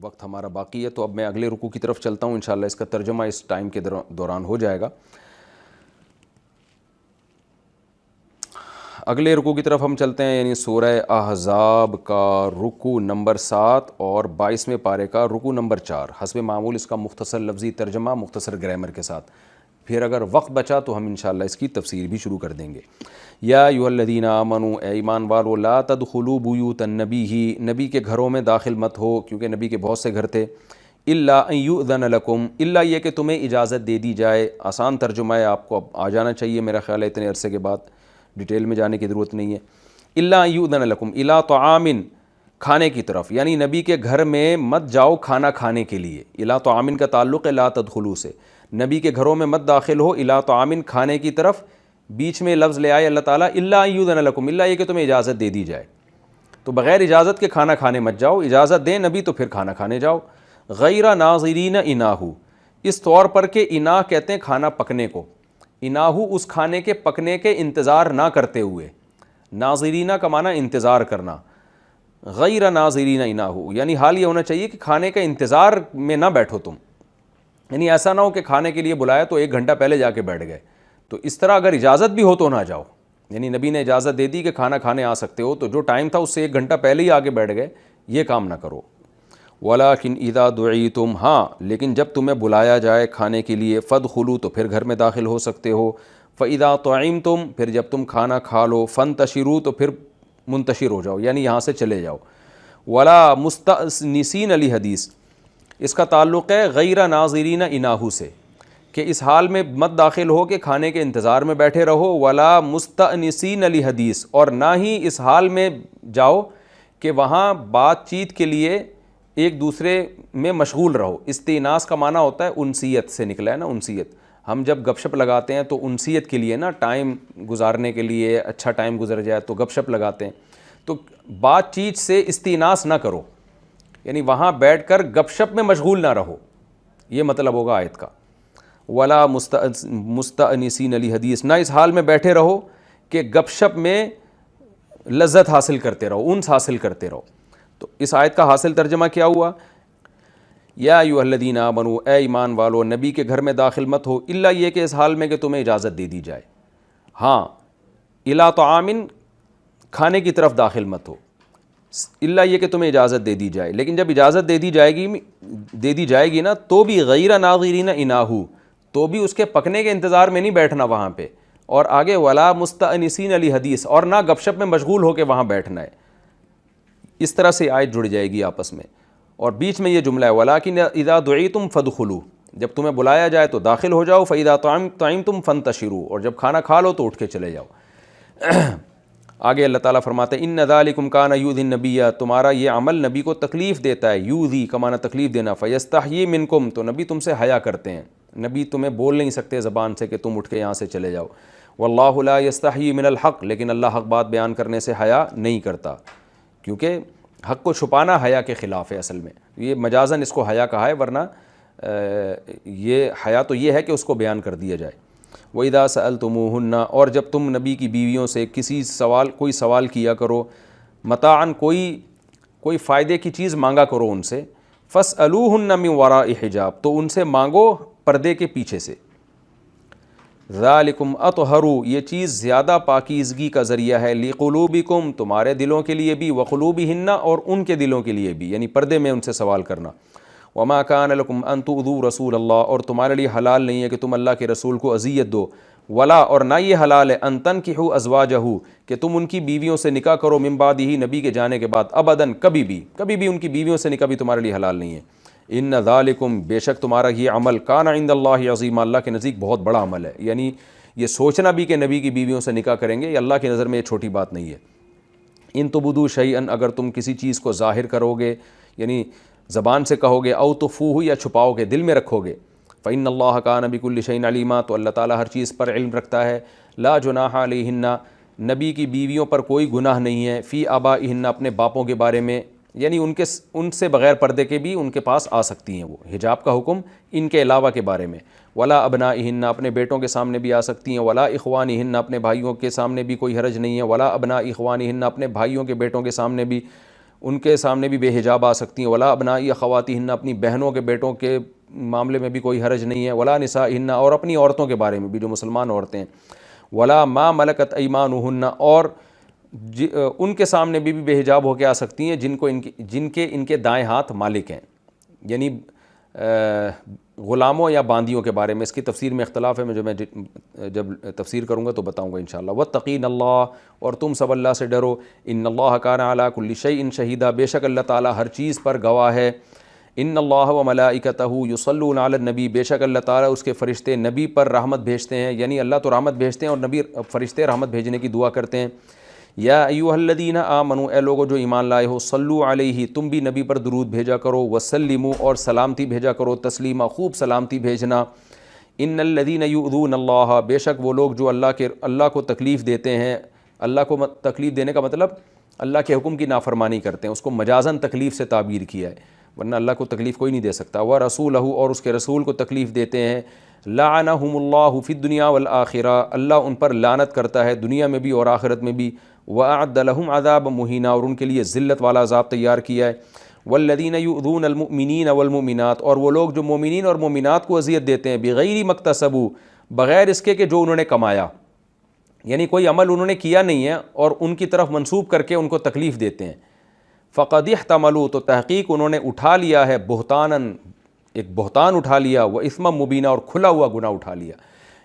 وقت ہمارا باقی ہے، تو اب میں اگلے رکوع کی طرف چلتا ہوں، انشاءاللہ اس کا ترجمہ اس ٹائم کے دوران ہو جائے گا۔ اگلے رکوع کی طرف ہم چلتے ہیں، یعنی سورہ احزاب کا رکوع نمبر 7 اور 22ویں پارے کا رکوع نمبر 4، حسب معمول اس کا مختصر لفظی ترجمہ مختصر گرامر کے ساتھ، پھر اگر وقت بچا تو ہم انشاءاللہ اس کی تفسیر بھی شروع کر دیں گے۔ یا ایھا الذین آمنوا، اے ایمان والو، لا تدخلوا بیوت النبی، نبی کے گھروں میں داخل مت ہو، کیونکہ نبی کے بہت سے گھر تھے، الا ان یؤذن لکم، الا یہ کہ تمہیں اجازت دے دی جائے۔ آسان ترجمہ ہے، آپ کو اب آ جانا چاہیے میرا خیال ہے، اتنے عرصے کے بعد ڈیٹیل میں جانے کی ضرورت نہیں ہے۔ الا ان یؤذن لکم الی طعام، کھانے کی طرف، یعنی نبی کے گھر میں مت جاؤ کھانا کھانے کے لیے۔ الی طعام کا تعلق ہے لا تدخلوا سے، نبی کے گھروں میں مت داخل ہو، الی طعام کھانے کی طرف، بیچ میں لفظ لے آئے اللہ تعالیٰ الا ان یؤذن لکم، الا یہ کہ تمہیں اجازت دے دی جائے، تو بغیر اجازت کے کھانا کھانے مت جاؤ، اجازت دیں نبی تو پھر کھانا کھانے جاؤ۔ غیر ناظرین اناہ، اس طور پر کہ اناہ کہتے ہیں کھانا پکنے کو، اناہ اس کھانے کے پکنے کے انتظار نہ کرتے ہوئے، ناظرینہ کا معنی انتظار کرنا، غیر ناظرین اناہ یعنی حال یہ ہونا چاہیے کہ کھانے کے انتظار میں نہ بیٹھو تم، یعنی ایسا نہ ہو کہ کھانے کے لیے بلایا تو 1 گھنٹہ پہلے جا کے بیٹھ گئے، تو اس طرح اگر اجازت بھی ہو تو نہ جاؤ، یعنی نبی نے اجازت دے دی کہ کھانا کھانے آ سکتے ہو، تو جو ٹائم تھا اس سے 1 گھنٹہ پہلے ہی آگے بیٹھ گئے، یہ کام نہ کرو۔ وَلَٰكِنْ إِذَا دُعِيتُمْ، ہاں لیکن جب تمہیں بلایا جائے کھانے کے لیے، فَادْخُلُوا تو پھر گھر میں داخل ہو سکتے ہو، فَإِذَا طَعِمْتُمْ پھر جب تم کھانا کھا لو، فَانْتَشِرُوا تو پھر منتشر ہو جاؤ، یعنی یہاں سے چلے جاؤ۔ وَلَا مُسْتَأْنِسِينَ لِحَدِيث، اس کا تعلق ہے غیر ناظرین اناہو سے، کہ اس حال میں مت داخل ہو کہ کھانے کے انتظار میں بیٹھے رہو، ولا مستأنسین لحدیث، اور نہ ہی اس حال میں جاؤ کہ وہاں بات چیت کے لیے ایک دوسرے میں مشغول رہو۔ استئناس کا معنی ہوتا ہے انسیت سے نکلا ہے نا، انسیت، ہم جب گپ شپ لگاتے ہیں تو انسیت کے لیے نا، ٹائم گزارنے کے لیے، اچھا ٹائم گزر جائے تو گپ شپ لگاتے ہیں، تو بات چیت سے استئناس نہ کرو، یعنی وہاں بیٹھ کر گپ شپ میں مشغول نہ رہو، یہ مطلب ہوگا آیت کا۔ ولا مستأنسین لحدیث، نہ اس حال میں بیٹھے رہو کہ گپ شپ میں لذت حاصل کرتے رہو، انس حاصل کرتے رہو۔ تو اس آیت کا حاصل ترجمہ کیا ہوا؟ یا ایھا الذین آمنوا، اے ایمان والو، نبی کے گھر میں داخل مت ہو، الا یہ کہ اس حال میں کہ تمہیں اجازت دے دی جائے، ہاں، الی طعام کھانے کی طرف داخل مت ہو، الا یہ کہ تمہیں اجازت دے دی جائے، لیکن جب اجازت دے دی جائے گی نا تو بھی غیر ناظرین اناہو، تو بھی اس کے پکنے کے انتظار میں نہیں بیٹھنا وہاں پہ، اور آگے ولا مستأنسین لحدیث، اور نہ گپ شپ میں مشغول ہو کے وہاں بیٹھنا ہے۔ اس طرح سے آیت جڑ جائے گی آپس میں، اور بیچ میں یہ جملہ ہے وَلَٰكِنْ إِذَا دُعِيتُمْ فَادْخُلُوا، جب تمہیں بلایا جائے تو داخل ہو جاؤ، فَإِذَا طَعِمْتُمْ فَانْتَشِرُوا، اور جب کھانا کھا لو تو اٹھ کے چلے جاؤ۔ آگے اللہ تعالیٰ فرماتے ہیں اِنَّ ذَٰلِكُمْ كَانَ يُؤْذِي النَّبِيَّ، تمہارا یہ عمل نبی کو تکلیف دیتا ہے، یؤذی کا معنی تکلیف دینا، فَيَسْتَحْيِي مِنْكُمْ، تو نبی تم سے حیا کرتے ہیں، نبی تمہیں بول نہیں سکتے زبان سے کہ تم اٹھ کے یہاں سے چلے جاؤ۔ وَاللَّهُ لَا يَسْتَحْيِي مِنَ الْحَقِّ، لیکن اللہ حق بات بیان کرنے سے حیا نہیں کرتا، کیونکہ حق کو چھپانا حیا کے خلاف ہے اصل میں، یہ مجازاً اس کو حیا کہا ہے، ورنہ یہ حیا تو یہ ہے کہ اس کو بیان کر دیا جائے۔ وَإِذَا سَأَلْتُمُوهُنَّ، اور جب تم نبی کی بیویوں سے کوئی سوال کیا کرو، متاعن کوئی فائدے کی چیز مانگا کرو ان سے، فَاسْأَلُوهُنَّ مِنْ وَرَاءِ حِجَاب، تو ان سے مانگو پردے کے پیچھے سے۔ ذَلِكُمْ أَطْهَرُ، یہ چیز زیادہ پاکیزگی کا ذریعہ ہے، لِقُلُوبِكُمْ، تمہارے دلوں کے لیے بھی، وَقُلُوبِهِنَّ، اور ان کے دلوں کے لیے بھی، یعنی پردے میں ان سے سوال کرنا۔ وَمَا كَانَ لَكُمْ أَن تُؤْذُوا رَسُولَ اللَّهِ، اور تمہارے لیے حلال نہیں ہے کہ تم اللہ کے رسول کو اذیت دو، ولا، اور نہ یہ حلال ہے، أَن تَنْكِحُوا أَزْوَاجَهُ، کہ تم ان کی بیویوں سے نکاح کرو، مِن بَعْدِهِ، نبی کے جانے کے بعد، ابداً، کبھی بھی ان کی بیویوں سے نکاح بھی تمہارے لیے حلال نہیں ہے۔ إِنَّ ذَلِكُمْ، بے شک تمہارا یہ عمل، كَانَ عِندَ اللَّهِ عَظِيمًا، اللہ کے نزدیک بہت بڑا عمل ہے، یعنی یہ سوچنا بھی کہ نبی کی بیویوں سے نکاح کریں گے، یہ اللہ کی نظر میں یہ چھوٹی بات نہیں ہے۔ ان تبدوا شیئا، اگر تم کسی چیز کو ظاہر کرو گے، یعنی زبان سے کہو گے، او تخفوہ، یا چھپاؤ گے، دل میں رکھو گے، فإن اللہ کان بکل شیء علیما، تو اللہ تعالیٰ ہر چیز پر علم رکھتا ہے۔ لا جناح علیہن، نبی کی بیویوں پر کوئی گناہ نہیں ہے، فی آبائہن، اپنے باپوں کے بارے میں، یعنی ان سے بغیر پردے کے بھی ان کے پاس آ سکتی ہیں، وہ حجاب کا حکم ان کے علاوہ کے بارے میں۔ ولا ابنائہن، اپنے بیٹوں کے سامنے بھی آ سکتی ہیں، ولا اخوانہن، اپنے بھائیوں کے سامنے بھی کوئی حرج نہیں ہے، ولا ابناء اخوانہن، اپنے بھائیوں کے بیٹوں کے سامنے بھی، ان کے سامنے بھی بے حجاب آ سکتی ہیں. ولا ابنائی اخواتہن، اپنی بہنوں کے بیٹوں کے معاملے میں بھی کوئی حرج نہیں ہے. ولا نسائہن، اور اپنی عورتوں کے بارے میں بھی جو مسلمان عورتیں ہیں. ولا ما ملکت ایمانہن، اور ان کے سامنے بھی بے حجاب ہو کے آ سکتی ہیں جن کے ان کے دائیں ہاتھ مالک ہیں، یعنی غلاموں یا باندیوں کے بارے میں. اس کی تفسیر میں اختلاف ہے، میں جب تفسیر کروں گا تو بتاؤں گا انشاءاللہ. واتقین اللہ، اور تم سب اللہ سے ڈرو. ان اللہ کان علی کل شیء شہیدا، بے شک اللہ تعالیٰ ہر چیز پر گواہ ہے. ان اللہ و ملائکتہ یصلون علی النبی، بے شک اللہ تعالیٰ اس کے فرشتے نبی پر رحمت بھیجتے ہیں، یعنی اللہ تو رحمت بھیجتے ہیں اور نبی فرشتے رحمت بھیجنے کی دعا کرتے ہیں. یا ایھا الذین آمنوا، اے لوگو جو ایمان لائے ہو، صلو علیہ، تم بھی نبی پر درود بھیجا کرو. وسلموا، اور سلامتی بھیجا کرو. تسلیما، خوب سلامتی بھیجنا. ان الذین یؤذون اللہ، بے شک وہ لوگ جو اللہ کو تکلیف دیتے ہیں. اللہ کو تکلیف دینے کا مطلب اللہ کے حکم کی نافرمانی کرتے ہیں، اس کو مجازاً تکلیف سے تعبیر کیا ہے، ورنہ اللہ کو تکلیف کوئی نہیں دے سکتا. ورسولہ، اور اس کے رسول کو تکلیف دیتے ہیں. لعنہم اللہ فی الدنیا والآخرہ، اللہ ان پر لعنت کرتا ہے دنیا میں بھی اور آخرت میں بھی. وأعد لهم عذابا مہینا، اور ان کے لیے ذلت والا عذاب تیار کیا ہے. والذین یؤذون المؤمنین والمؤمنات، اور وہ لوگ جو مومنین اور مومنات کو اذیت دیتے ہیں. بغیر مکتسبوا، بغیر اس کے کہ جو انہوں نے کمایا، یعنی کوئی عمل انہوں نے کیا نہیں ہے اور ان کی طرف منسوب کر کے ان کو تکلیف دیتے ہیں. فقد احتملوا، تو تحقیق انہوں نے اٹھا لیا ہے. بہتاناً، ایک بہتان اٹھا لیا. وإثما مبینا، اور کھلا ہوا گناہ اٹھا لیا.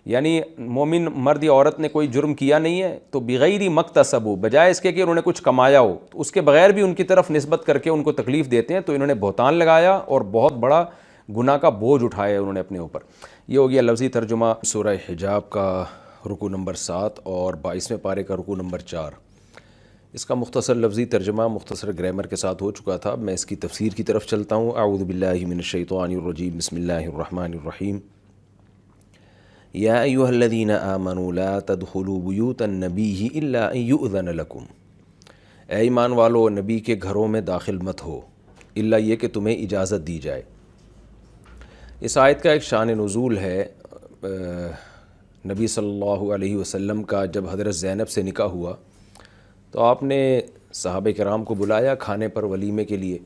یعنی مومن مرد یا عورت نے کوئی جرم کیا نہیں ہے تو بغیر مکتسبوا، بجائے اس کے کہ انہوں نے کچھ کمایا ہو، تو اس کے بغیر بھی ان کی طرف نسبت کر کے ان کو تکلیف دیتے ہیں، تو انہوں نے بہتان لگایا اور بہت بڑا گناہ کا بوجھ اٹھایا انہوں نے اپنے اوپر. یہ ہو گیا لفظی ترجمہ سورہ حجاب کا رکوع نمبر 7 اور 22ویں پارے کا رکوع نمبر 4. اس کا مختصر لفظی ترجمہ مختصر گرامر کے ساتھ ہو چکا تھا. میں اس کی تفسیر کی طرف چلتا ہوں. اعوذ باللہ من الشیطان الرجیم، بسم اللہ الرحمن الرحیم. یا ایھا الذین آمنوا لا تدخلوا بیوت النبی الا ان یؤذن لکم، اے ایمان والو نبی کے گھروں میں داخل مت ہو الا یہ کہ تمہیں اجازت دی جائے. اس آیت کا ایک شان نزول ہے. نبی صلی اللہ علیہ وسلم کا جب حضرت زینب سے نکاح ہوا تو آپ نے صحابہ کرام کو بلایا کھانے پر ولیمے کے لیے.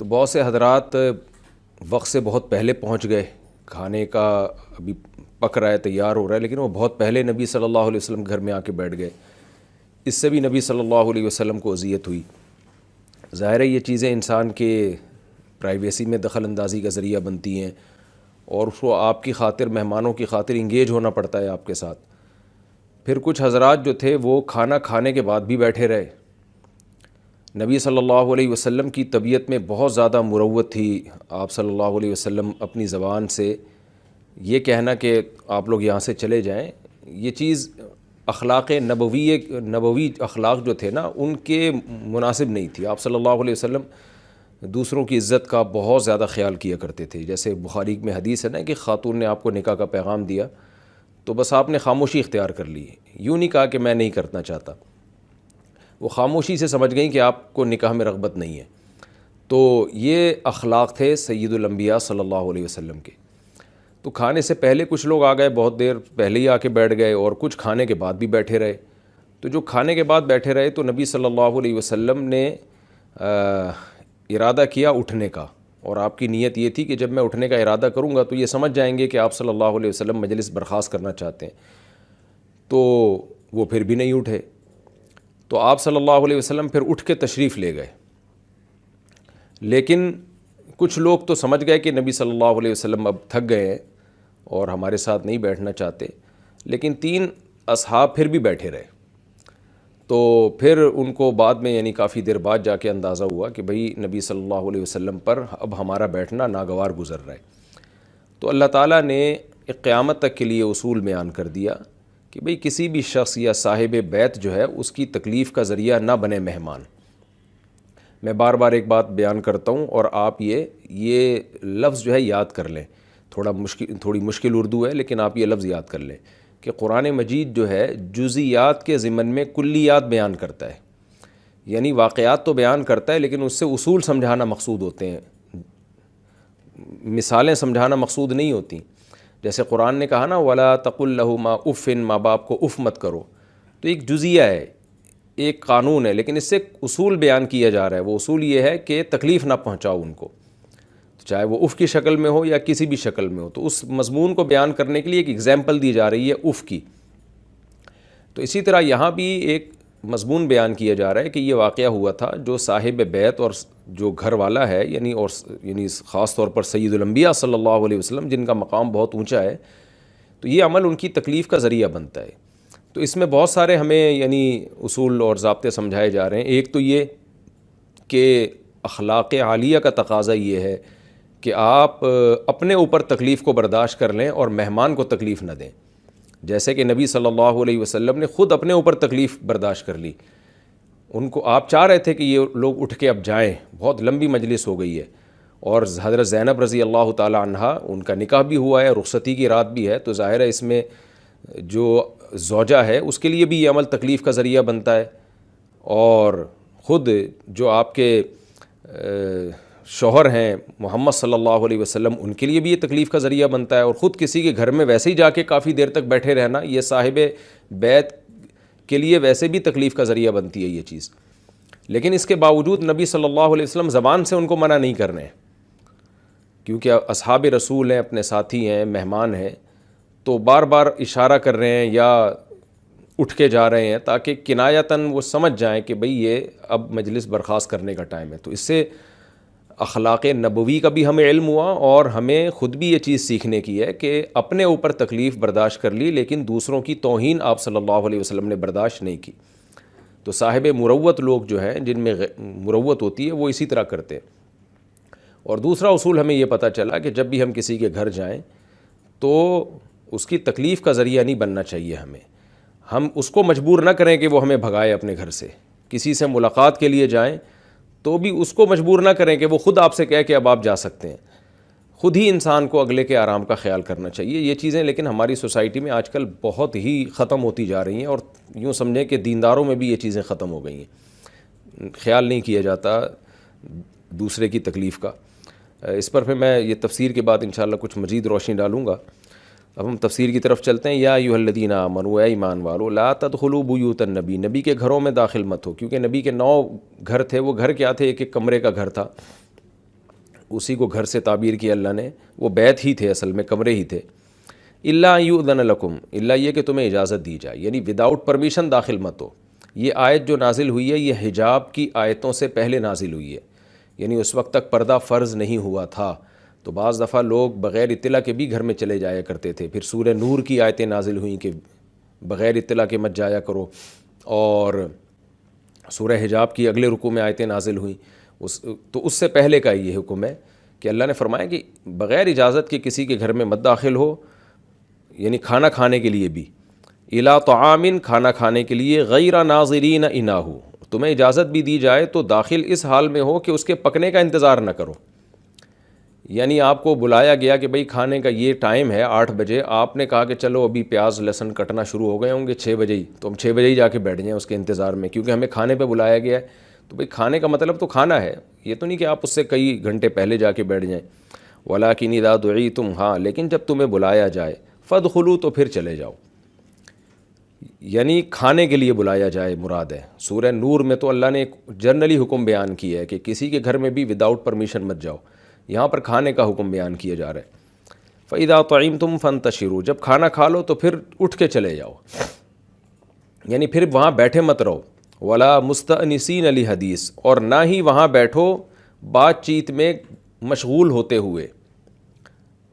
تو بہت سے حضرات وقت سے بہت پہلے پہنچ گئے، کھانے کا ابھی پک رہا ہے، تیار ہو رہا ہے، لیکن وہ بہت پہلے نبی صلی اللہ علیہ وسلم گھر میں آ کے بیٹھ گئے. اس سے بھی نبی صلی اللہ علیہ وسلم کو اذیت ہوئی. ظاہر ہے یہ چیزیں انسان کے پرائیویسی میں دخل اندازی کا ذریعہ بنتی ہیں اور اس کو آپ کی خاطر، مہمانوں کی خاطر انگیج ہونا پڑتا ہے آپ کے ساتھ. پھر کچھ حضرات جو تھے وہ کھانا کھانے کے بعد بھی بیٹھے رہے. نبی صلی اللہ علیہ وسلم کی طبیعت میں بہت زیادہ مروت تھی. آپ صلی اللہ علیہ وسلم اپنی زبان سے یہ کہنا کہ آپ لوگ یہاں سے چلے جائیں، یہ چیز اخلاق نبوی اخلاق جو تھے نا ان کے مناسب نہیں تھی. آپ صلی اللہ علیہ وسلم دوسروں کی عزت کا بہت زیادہ خیال کیا کرتے تھے. جیسے بخاری میں حدیث ہے نا کہ خاتون نے آپ کو نکاح کا پیغام دیا تو بس آپ نے خاموشی اختیار کر لی، یوں نہیں کہا کہ میں نہیں کرنا چاہتا. وہ خاموشی سے سمجھ گئیں کہ آپ کو نکاح میں رغبت نہیں ہے. تو یہ اخلاق تھے سید الانبیاء صلی اللہ علیہ وسلم کے. تو کھانے سے پہلے کچھ لوگ آ گئے، بہت دیر پہلے ہی آ کے بیٹھ گئے، اور کچھ کھانے کے بعد بھی بیٹھے رہے. تو جو کھانے کے بعد بیٹھے رہے تو نبی صلی اللہ علیہ وسلم نے ارادہ کیا اٹھنے کا، اور آپ کی نیت یہ تھی کہ جب میں اٹھنے کا ارادہ کروں گا تو یہ سمجھ جائیں گے کہ آپ صلی اللہ علیہ وسلم مجلس برخاست کرنا چاہتے ہیں. تو وہ پھر بھی نہیں اٹھے. تو آپ صلی اللہ علیہ وسلم پھر اٹھ کے تشریف لے گئے. لیکن کچھ لوگ تو سمجھ گئے کہ نبی صلی اللہ علیہ وسلم اب تھک گئے ہیں اور ہمارے ساتھ نہیں بیٹھنا چاہتے. لیکن 3 اصحاب پھر بھی بیٹھے رہے. تو پھر ان کو بعد میں یعنی کافی دیر بعد جا کے اندازہ ہوا کہ بھئی نبی صلی اللہ علیہ وسلم پر اب ہمارا بیٹھنا ناگوار گزر رہا ہے. تو اللہ تعالیٰ نے ایک قیامت تک کے لیے اصول بیان کر دیا کہ بھئی کسی بھی شخص یا صاحب بیت جو ہے اس کی تکلیف کا ذریعہ نہ بنے مہمان. میں بار بار ایک بات بیان کرتا ہوں اور آپ یہ لفظ جو ہے یاد کر لیں. تھوڑی مشکل اردو ہے لیکن آپ یہ لفظ یاد کر لیں کہ قرآن مجید جو ہے جزیات کے ضمن میں کلیات بیان کرتا ہے. یعنی واقعات تو بیان کرتا ہے لیکن اس سے اصول سمجھانا مقصود ہوتے ہیں، مثالیں سمجھانا مقصود نہیں ہوتی. جیسے قرآن نے کہا نا وَلَا تَقُلْ لَهُمَا اُفٍّ، ماں باپ کو اف مت کرو، تو ایک جزیہ ہے. ایک قانون ہے، لیکن اس سے اصول بیان کیا جا رہا ہے۔ وہ اصول یہ ہے کہ تکلیف نہ پہنچاؤ ان کو، چاہے وہ اف کی شکل میں ہو یا کسی بھی شکل میں ہو۔ تو اس مضمون کو بیان کرنے کے لیے ایک ایگزامپل دی جا رہی ہے اف کی۔ تو اسی طرح یہاں بھی ایک مضمون بیان کیا جا رہا ہے کہ یہ واقعہ ہوا تھا، جو صاحب بیت اور جو گھر والا ہے، یعنی خاص طور پر سید الانبیاء صلی اللہ علیہ وسلم، جن کا مقام بہت اونچا ہے، تو یہ عمل ان کی تکلیف کا ذریعہ بنتا ہے۔ تو اس میں بہت سارے ہمیں یعنی اصول اور ضابطے سمجھائے جا رہے ہیں۔ ایک تو یہ کہ اخلاق عالیہ کا تقاضا یہ ہے کہ آپ اپنے اوپر تکلیف کو برداشت کر لیں اور مہمان کو تکلیف نہ دیں، جیسے کہ نبی صلی اللہ علیہ وسلم نے خود اپنے اوپر تکلیف برداشت کر لی۔ ان کو آپ چاہ رہے تھے کہ یہ لوگ اٹھ کے اب جائیں، بہت لمبی مجلس ہو گئی ہے، اور حضرت زینب رضی اللہ تعالی عنہا، ان کا نکاح بھی ہوا ہے، رخصتی کی رات بھی ہے، تو ظاہر ہے اس میں جو زوجہ ہے اس کے لیے بھی یہ عمل تکلیف کا ذریعہ بنتا ہے، اور خود جو آپ کے شوہر ہیں محمد صلی اللہ علیہ وسلم، ان کے لیے بھی یہ تکلیف کا ذریعہ بنتا ہے، اور خود کسی کے گھر میں ویسے ہی جا کے کافی دیر تک بیٹھے رہنا، یہ صاحب بیت کے لیے ویسے بھی تکلیف کا ذریعہ بنتی ہے یہ چیز۔ لیکن اس کے باوجود نبی صلی اللہ علیہ وسلم زبان سے ان کو منع نہیں کر رہے ہیں، کیونکہ اصحاب رسول ہیں، اپنے ساتھی ہیں، مہمان ہیں، تو بار بار اشارہ کر رہے ہیں یا اٹھ کے جا رہے ہیں تاکہ کنایتاً وہ سمجھ جائیں کہ بھئی یہ اب مجلس برخاست کرنے کا ٹائم ہے۔ تو اس سے اخلاق نبوی کا بھی ہمیں علم ہوا، اور ہمیں خود بھی یہ چیز سیکھنے کی ہے کہ اپنے اوپر تکلیف برداشت کر لی، لیکن دوسروں کی توہین آپ صلی اللہ علیہ وسلم نے برداشت نہیں کی۔ تو صاحب مروت لوگ جو ہیں، جن میں مروت ہوتی ہے، وہ اسی طرح کرتے ہیں۔ اور دوسرا اصول ہمیں یہ پتہ چلا کہ جب بھی ہم کسی کے گھر جائیں تو اس کی تکلیف کا ذریعہ نہیں بننا چاہیے ہم اس کو مجبور نہ کریں کہ وہ ہمیں بھگائے اپنے گھر سے۔ کسی سے ملاقات کے لیے جائیں تو بھی اس کو مجبور نہ کریں کہ وہ خود آپ سے کہے کہ اب آپ جا سکتے ہیں۔ خود ہی انسان کو اگلے کے آرام کا خیال کرنا چاہیے۔ یہ چیزیں لیکن ہماری سوسائٹی میں آج کل بہت ہی ختم ہوتی جا رہی ہیں، اور یوں سمجھیں کہ دینداروں میں بھی یہ چیزیں ختم ہو گئی ہیں، خیال نہیں کیا جاتا دوسرے کی تکلیف کا۔ اس پر پھر میں یہ تفسیر کے بعد انشاءاللہ کچھ مزید روشنی ڈالوں گا۔ اب ہم تفسیر کی طرف چلتے ہیں۔ یا ایھا الذین آمنوا، اے ایمان والو، لا تدخلوا بیوت النبی، نبی کے گھروں میں داخل مت ہو، کیونکہ نبی کے 9 گھر تھے۔ وہ گھر کیا تھے؟ ایک ایک کمرے کا گھر تھا، اسی کو گھر سے تعبیر کیا اللہ نے، وہ بیت ہی تھے، اصل میں کمرے ہی تھے۔ الا ان یؤذن لکم، الا یہ کہ تمہیں اجازت دی جائے، یعنی وداؤٹ پرمیشن داخل مت ہو۔ یہ آیت جو نازل ہوئی ہے یہ حجاب کی آیتوں سے پہلے نازل ہوئی ہے، یعنی اس وقت تک پردہ فرض نہیں ہوا تھا، تو بعض دفعہ لوگ بغیر اطلاع کے بھی گھر میں چلے جایا کرتے تھے۔ پھر سورہ نور کی آیتیں نازل ہوئیں کہ بغیر اطلاع کے مت جایا کرو، اور سورہ حجاب کی اگلے رکوع میں آیتیں نازل ہوئیں۔ تو اس سے پہلے کا یہ حکم ہے کہ اللہ نے فرمایا کہ بغیر اجازت کے کسی کے گھر میں مت داخل ہو، یعنی کھانا کھانے کے لیے بھی، الا طعام، کھانا کھانے کے لیے، غیر ناظرین اناہ، تمہیں اجازت بھی دی جائے تو داخل اس حال میں ہو کہ اس کے پکنے کا انتظار نہ کرو۔ یعنی آپ کو بلایا گیا کہ بھئی کھانے کا یہ ٹائم ہے 8 بجے، آپ نے کہا کہ چلو ابھی پیاز لہسن کٹنا شروع ہو گئے ہوں گے 6 بجے ہی، تو ہم 6 بجے ہی جا کے بیٹھ جائیں اس کے انتظار میں، کیونکہ ہمیں کھانے پہ بلایا گیا ہے۔ تو بھئی کھانے کا مطلب تو کھانا ہے، یہ تو نہیں کہ آپ اس سے کئی گھنٹے پہلے جا کے بیٹھ جائیں۔ وَلَٰكِنْ إِذَا دُعِيتُمْ، ہاں لیکن جب تمہیں بلایا جائے، فَادْخُلُوا، تو پھر چلے جاؤ، یعنی کھانے کے لیے بلایا جائے مراد ہے۔ سورہ نور میں تو اللہ نے ایک جنرلی حکم بیان کیا ہے کہ کسی کے گھر میں بھی وداؤٹ پرمیشن مت جاؤ، یہاں پر کھانے کا حکم بیان کیا جا رہا ہے۔ فَإِذَا طَعِمْتُمْ فَانتَشِرُوا، جب کھانا کھا لو تو پھر اٹھ کے چلے جاؤ، یعنی پھر وہاں بیٹھے مت رہو۔ وَلَا مُسْتَأْنِسِينَ لِحَدِيثٍ، اور نہ ہی وہاں بیٹھو بات چیت میں مشغول ہوتے ہوئے،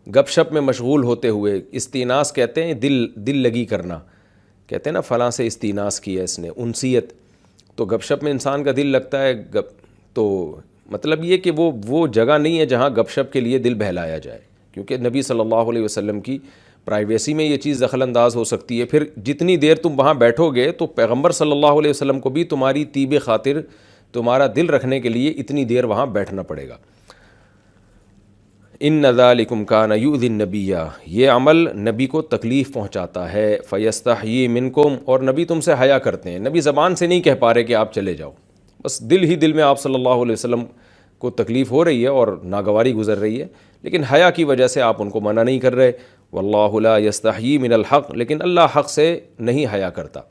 گپ شپ میں مشغول ہوتے ہوئے۔ استیناس کہتے ہیں دل لگی کرنا، کہتے ہیں نا فلاں سے استیناس کیا اس نے، انسیت، تو گپ شپ میں انسان کا دل لگتا ہے۔ تو مطلب یہ کہ وہ جگہ نہیں ہے جہاں گپ شپ کے لیے دل بہلایا جائے، کیونکہ نبی صلی اللہ علیہ وسلم کی پرائیویسی میں یہ چیز دخل انداز ہو سکتی ہے۔ پھر جتنی دیر تم وہاں بیٹھو گے تو پیغمبر صلی اللہ علیہ وسلم کو بھی تمہاری طیب خاطر، تمہارا دل رکھنے کے لیے اتنی دیر وہاں بیٹھنا پڑے گا۔ ان ذالکم کان یؤذی النبی، یہ عمل نبی کو تکلیف پہنچاتا ہے۔ فیستحیی منکم، اور نبی تم سے حیا کرتے ہیں۔ نبی زبان سے نہیں کہہ پا رہے کہ آپ چلے جاؤ، بس دل ہی دل میں آپ صلی اللہ علیہ وسلم کو تکلیف ہو رہی ہے اور ناگواری گزر رہی ہے، لیکن حیا کی وجہ سے آپ ان کو منع نہیں کر رہے۔ واللہ لا یستحیی من الحق، لیکن اللہ حق سے نہیں حیا کرتا۔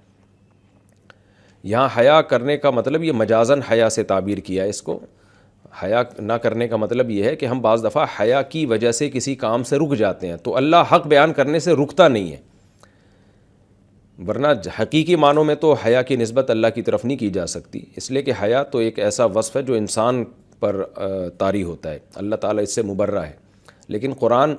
یہاں حیا کرنے کا مطلب یہ مجازن حیا سے تعبیر کیا ہے اس کو. حیا نہ کرنے کا مطلب یہ ہے کہ ہم بعض دفعہ حیا کی وجہ سے کسی کام سے رک جاتے ہیں, تو اللہ حق بیان کرنے سے رکتا نہیں ہے, ورنہ حقیقی معنوں میں تو حیا کی نسبت اللہ کی طرف نہیں کی جا سکتی, اس لیے کہ حیا تو ایک ایسا وصف ہے جو انسان پر طاری ہوتا ہے, اللہ تعالیٰ اس سے مبرہ ہے. لیکن قرآن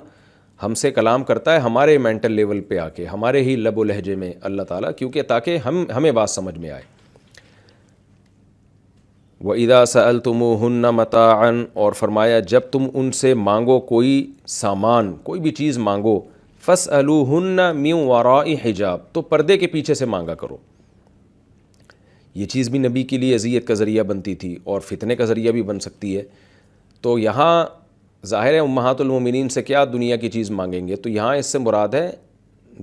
ہم سے کلام کرتا ہے ہمارے مینٹل لیول پہ آ کے, ہمارے ہی لب و لہجے میں اللہ تعالیٰ, کیونکہ تاکہ ہمیں بات سمجھ میں آئے. وَإِذَا سَأَلْتُمُوهُنَّ مَتَاعًا, اور فرمایا جب تم ان سے مانگو کوئی سامان, کوئی بھی چیز مانگو, فَاسْأَلُوهُنَّ مِنْ وَرَاءِ حِجَاب, تو پردے کے پیچھے سے مانگا کرو. یہ چیز بھی نبی کے لیے اذیت کا ذریعہ بنتی تھی اور فتنے کا ذریعہ بھی بن سکتی ہے. تو یہاں ظاہر ہے امہات المومنین سے کیا دنیا کی چیز مانگیں گے, تو یہاں اس سے مراد ہے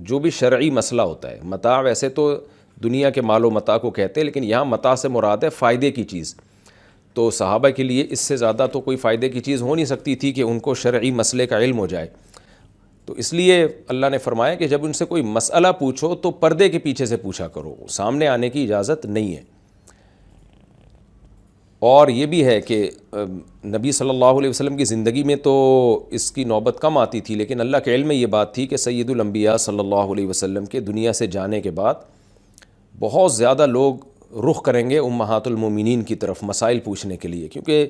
جو بھی شرعی مسئلہ ہوتا ہے. متاع ویسے تو دنیا کے مال و متاع کو کہتے ہیں, لیکن یہاں متاع سے مراد ہے فائدے کی چیز. تو صحابہ کے لیے اس سے زیادہ تو کوئی فائدے کی چیز ہو نہیں سکتی تھی کہ ان کو شرعی مسئلے کا علم ہو جائے. تو اس لیے اللہ نے فرمایا کہ جب ان سے کوئی مسئلہ پوچھو تو پردے کے پیچھے سے پوچھا کرو, سامنے آنے کی اجازت نہیں ہے. اور یہ بھی ہے کہ نبی صلی اللہ علیہ وسلم کی زندگی میں تو اس کی نوبت کم آتی تھی, لیکن اللہ کے علم میں یہ بات تھی کہ سید الانبیاء صلی اللہ علیہ وسلم کے دنیا سے جانے کے بعد بہت زیادہ لوگ رخ کریں گے امہات المومنین کی طرف مسائل پوچھنے کے لیے, کیونکہ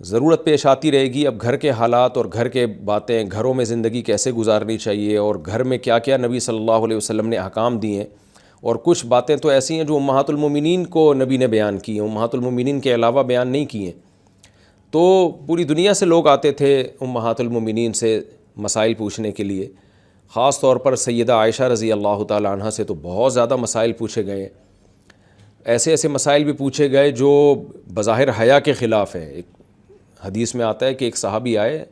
ضرورت پیش آتی رہے گی. اب گھر کے حالات اور گھر کے باتیں, گھروں میں زندگی کیسے گزارنی چاہیے اور گھر میں کیا کیا نبی صلی اللہ علیہ وسلم نے احکام دیے ہیں, اور کچھ باتیں تو ایسی ہیں جو امہات المومنین کو نبی نے بیان کی ہیں, امہات المومنین کے علاوہ بیان نہیں کی ہیں. تو پوری دنیا سے لوگ آتے تھے امہات المومنین سے مسائل پوچھنے کے لیے. خاص طور پر سیدہ عائشہ رضی اللہ تعالی عنہا سے تو بہت زیادہ مسائل پوچھے گئے. ایسے ایسے مسائل بھی پوچھے گئے جو بظاہر حیا کے خلاف ہیں. ایک حدیث میں آتا ہے کہ ایک صحابی آئے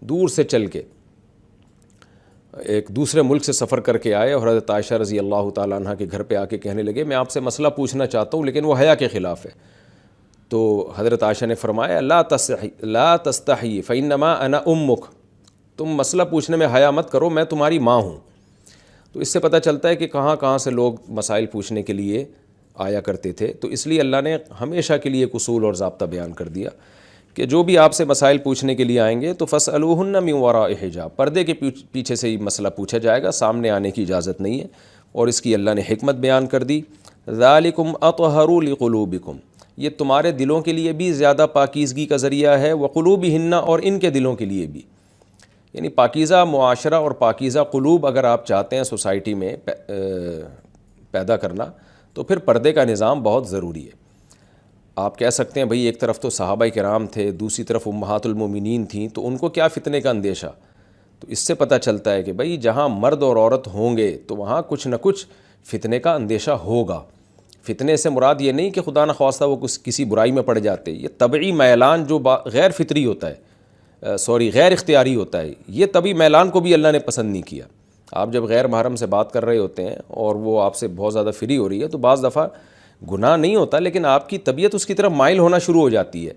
دور سے چل کے, ایک دوسرے ملک سے سفر کر کے آئے, اور حضرت عائشہ رضی اللہ تعالیٰ عنہ کے گھر پہ آ کے کہنے لگے میں آپ سے مسئلہ پوچھنا چاہتا ہوں لیکن وہ حیا کے خلاف ہے. تو حضرت عائشہ نے فرمایا لا تستحی فإنما انا امک, تم مسئلہ پوچھنے میں حیا مت کرو, میں تمہاری ماں ہوں. تو اس سے پتہ چلتا ہے کہ کہاں کہاں سے لوگ مسائل پوچھنے کے لیے آیا کرتے تھے. تو اس لیے اللہ نے ہمیشہ کے لیے ایک اصول اور ضابطہ بیان کر دیا کہ جو بھی آپ سے مسائل پوچھنے کے لیے آئیں گے تو فَاسْأَلُوهُنَّ مِنْ وَرَاءِ حِجَاب, پردے کے پیچھے سے ہی مسئلہ پوچھا جائے گا, سامنے آنے کی اجازت نہیں ہے. اور اس کی اللہ نے حکمت بیان کر دی. ذَلِكُمْ أَطْهَرُ لِقُلُوبِكُمْ, یہ تمہارے دلوں کے لیے بھی زیادہ پاکیزگی کا ذریعہ ہے, وَقُلُوبِهِنَّ, اور ان کے دلوں کے لیے بھی. یعنی پاکیزہ معاشرہ اور پاکیزہ قلوب اگر آپ چاہتے ہیں سوسائٹی میں پیدا کرنا, تو پھر پردے کا نظام بہت ضروری ہے. آپ کہہ سکتے ہیں بھئی ایک طرف تو صحابہ کرام تھے, دوسری طرف امہات المومنین تھیں, تو ان کو کیا فتنے کا اندیشہ. تو اس سے پتہ چلتا ہے کہ بھئی جہاں مرد اور عورت ہوں گے تو وہاں کچھ نہ کچھ فتنے کا اندیشہ ہوگا. فتنے سے مراد یہ نہیں کہ خدا نخواستہ وہ کسی برائی میں پڑ جاتے, یہ طبعی میلان جو غیر فطری ہوتا ہے, غیر اختیاری ہوتا ہے, یہ طبعی میلان کو بھی اللہ نے پسند نہیں کیا. آپ جب غیر محرم سے بات کر رہے ہوتے ہیں اور وہ آپ سے بہت زیادہ فری ہو رہی ہے, تو بعض دفعہ گناہ نہیں ہوتا لیکن آپ کی طبیعت اس کی طرف مائل ہونا شروع ہو جاتی ہے.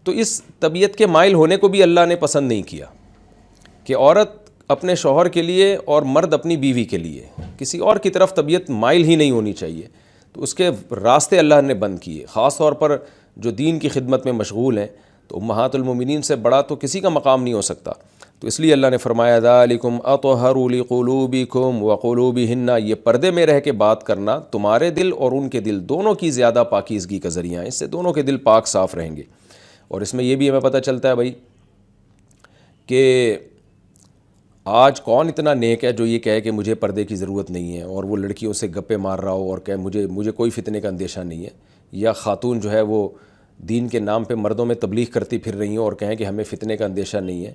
تو اس طبیعت کے مائل ہونے کو بھی اللہ نے پسند نہیں کیا کہ عورت اپنے شوہر کے لیے اور مرد اپنی بیوی کے لیے کسی اور کی طرف طبیعت مائل ہی نہیں ہونی چاہیے. تو اس کے راستے اللہ نے بند کیے. خاص طور پر جو دین کی خدمت میں مشغول ہیں, تو امہات المومنین سے بڑا تو کسی کا مقام نہیں ہو سکتا. تو اس لیے اللہ نے فرمایا ذالکم اطہر لقلوبکم وقلوبہن, یہ پردے میں رہ کے بات کرنا تمہارے دل اور ان کے دل دونوں کی زیادہ پاکیزگی کا ذریعہ ہے. اس سے دونوں کے دل پاک صاف رہیں گے. اور اس میں یہ بھی ہمیں پتہ چلتا ہے بھائی کہ آج کون اتنا نیک ہے جو یہ کہے کہ مجھے پردے کی ضرورت نہیں ہے, اور وہ لڑکیوں سے گپے مار رہا ہو اور کہے مجھے کوئی فتنے کا اندیشہ نہیں ہے, یا خاتون جو ہے وہ دین کے نام پہ مردوں میں تبلیغ کرتی پھر رہی ہیں اور کہیں کہ ہمیں فتنے کا اندیشہ نہیں ہے.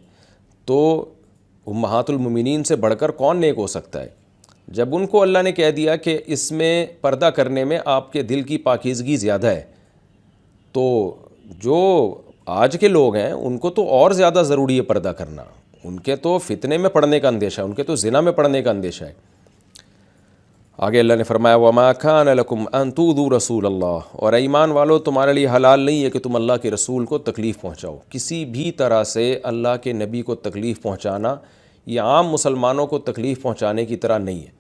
تو امہات المومنین سے بڑھ کر کون نیک ہو سکتا ہے جب ان کو اللہ نے کہہ دیا کہ اس میں پردہ کرنے میں آپ کے دل کی پاکیزگی زیادہ ہے. تو جو آج کے لوگ ہیں ان کو تو اور زیادہ ضروری ہے پردہ کرنا. ان کے تو فتنے میں پڑنے کا اندیشہ ہے, ان کے تو زنا میں پڑنے کا اندیشہ ہے. آگے اللہ نے فرمایا وَمَا كَانَ لَكُمْ أَن تُؤْذُوا رَسُولَ اللَّهِ, اور ایمان والو تمہارے لیے حلال نہیں ہے کہ تم اللہ کے رسول کو تکلیف پہنچاؤ. کسی بھی طرح سے اللہ کے نبی کو تکلیف پہنچانا یہ عام مسلمانوں کو تکلیف پہنچانے کی طرح نہیں ہے.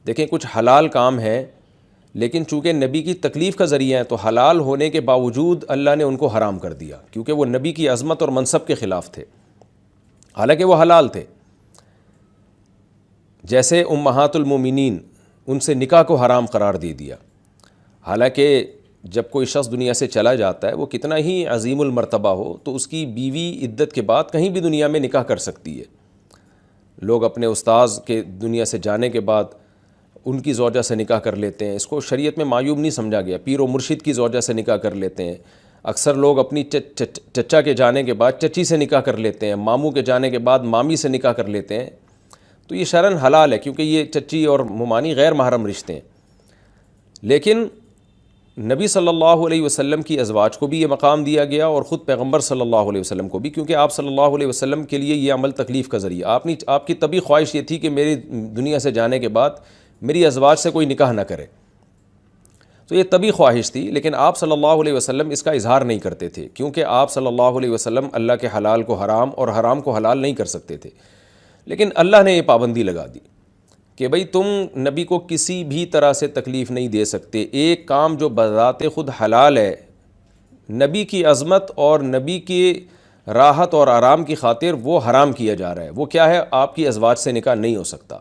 دیکھیں کچھ حلال کام ہیں لیکن چونکہ نبی کی تکلیف کا ذریعہ ہیں تو حلال ہونے کے باوجود اللہ نے ان کو حرام کر دیا، کیونکہ وہ نبی کی عظمت اور منصب کے خلاف تھے، حالانکہ وہ حلال تھے۔ جیسے امہات المومنین، ان سے نکاح کو حرام قرار دے دیا، حالانکہ جب کوئی شخص دنیا سے چلا جاتا ہے وہ کتنا ہی عظیم المرتبہ ہو تو اس کی بیوی عدت کے بعد کہیں بھی دنیا میں نکاح کر سکتی ہے۔ لوگ اپنے استاذ کے دنیا سے جانے کے بعد ان کی زوجہ سے نکاح کر لیتے ہیں، اس کو شریعت میں معیوب نہیں سمجھا گیا۔ پیر و مرشد کی زوجہ سے نکاح کر لیتے ہیں، اکثر لوگ اپنی چچا کے جانے کے بعد چچی سے نکاح کر لیتے ہیں، ماموں کے جانے کے بعد مامی سے نکاح کر لیتے ہیں، تو یہ شرعاً حلال ہے کیونکہ یہ چچی اور ممانی غیر محرم رشتے ہیں۔ لیکن نبی صلی اللہ علیہ وسلم کی ازواج کو بھی یہ مقام دیا گیا اور خود پیغمبر صلی اللہ علیہ وسلم کو بھی، کیونکہ آپ صلی اللہ علیہ وسلم کے لیے یہ عمل تکلیف کا ذریعہ، آپ کی طبی خواہش یہ تھی کہ میری دنیا سے جانے کے بعد میری ازواج سے کوئی نکاح نہ کرے، تو یہ طبی خواہش تھی، لیکن آپ صلی اللہ علیہ وسلم اس کا اظہار نہیں کرتے تھے، کیونکہ آپ صلی اللہ علیہ وسلم اللہ کے حلال کو حرام اور حرام کو حلال نہیں کر سکتے تھے۔ لیکن اللہ نے یہ پابندی لگا دی کہ بھئی تم نبی کو کسی بھی طرح سے تکلیف نہیں دے سکتے، ایک کام جو بذات خود حلال ہے، نبی کی عظمت اور نبی کی راحت اور آرام کی خاطر وہ حرام کیا جا رہا ہے، وہ کیا ہے؟ آپ کی ازواج سے نکاح نہیں ہو سکتا۔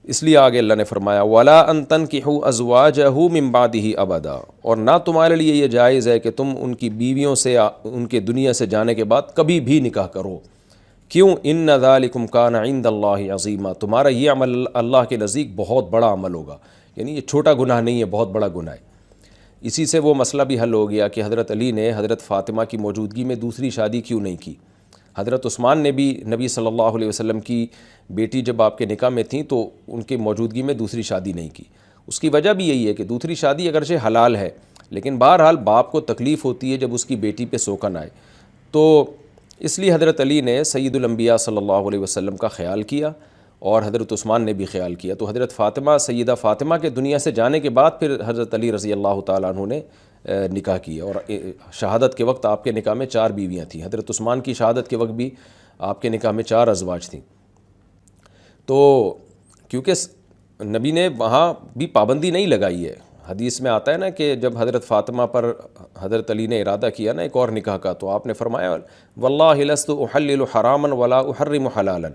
اس لیے آگے اللہ نے فرمایا وَلَا أَن تَنْكِحُوا أَزْوَاجَهُ مِن بَعْدِهِ أَبَدًا، اور نہ تمہارے لیے یہ جائز ہے کہ تم ان کی بیویوں سے ان کے دنیا سے جانے کے بعد کبھی بھی نکاح کرو۔ کیوں؟ إِنَّ ذَلِكُمْ كَانَ عِندَ اللَّهِ عَظِيمًا، تمہارا یہ عمل اللہ کے نزدیک بہت بڑا عمل ہوگا، یعنی یہ چھوٹا گناہ نہیں ہے، بہت بڑا گناہ ہے۔ اسی سے وہ مسئلہ بھی حل ہو گیا کہ حضرت علی نے حضرت فاطمہ کی موجودگی میں دوسری شادی کیوں نہیں کی۔ حضرت عثمان نے بھی نبی صلی اللہ علیہ وسلم کی بیٹی جب آپ کے نکاح میں تھیں تو ان کی موجودگی میں دوسری شادی نہیں کی۔ اس کی وجہ بھی یہی ہے کہ دوسری شادی اگرچہ حلال ہے لیکن بہرحال باپ کو تکلیف ہوتی ہے جب اس کی بیٹی پہ سوکن آئے، تو اس لیے حضرت علی نے سید الانبیاء صلی اللہ علیہ وسلم کا خیال کیا اور حضرت عثمان نے بھی خیال کیا، تو حضرت فاطمہ سیدہ فاطمہ کے دنیا سے جانے کے بعد پھر حضرت علی رضی اللہ تعالیٰ عنہ نے نکاح کیا، اور شہادت کے وقت آپ کے نکاح میں 4 بیویاں تھیں۔ حضرت عثمان کی شہادت کے وقت بھی آپ کے نکاح میں 4 ازواج تھیں۔ تو کیونکہ نبی نے وہاں بھی پابندی نہیں لگائی ہے، حدیث میں آتا ہے نا کہ جب حضرت فاطمہ پر حضرت علی نے ارادہ کیا نا ایک اور نکاح کا، تو آپ نے فرمایا واللہ لست احلل حراما ولا احرم حلالا،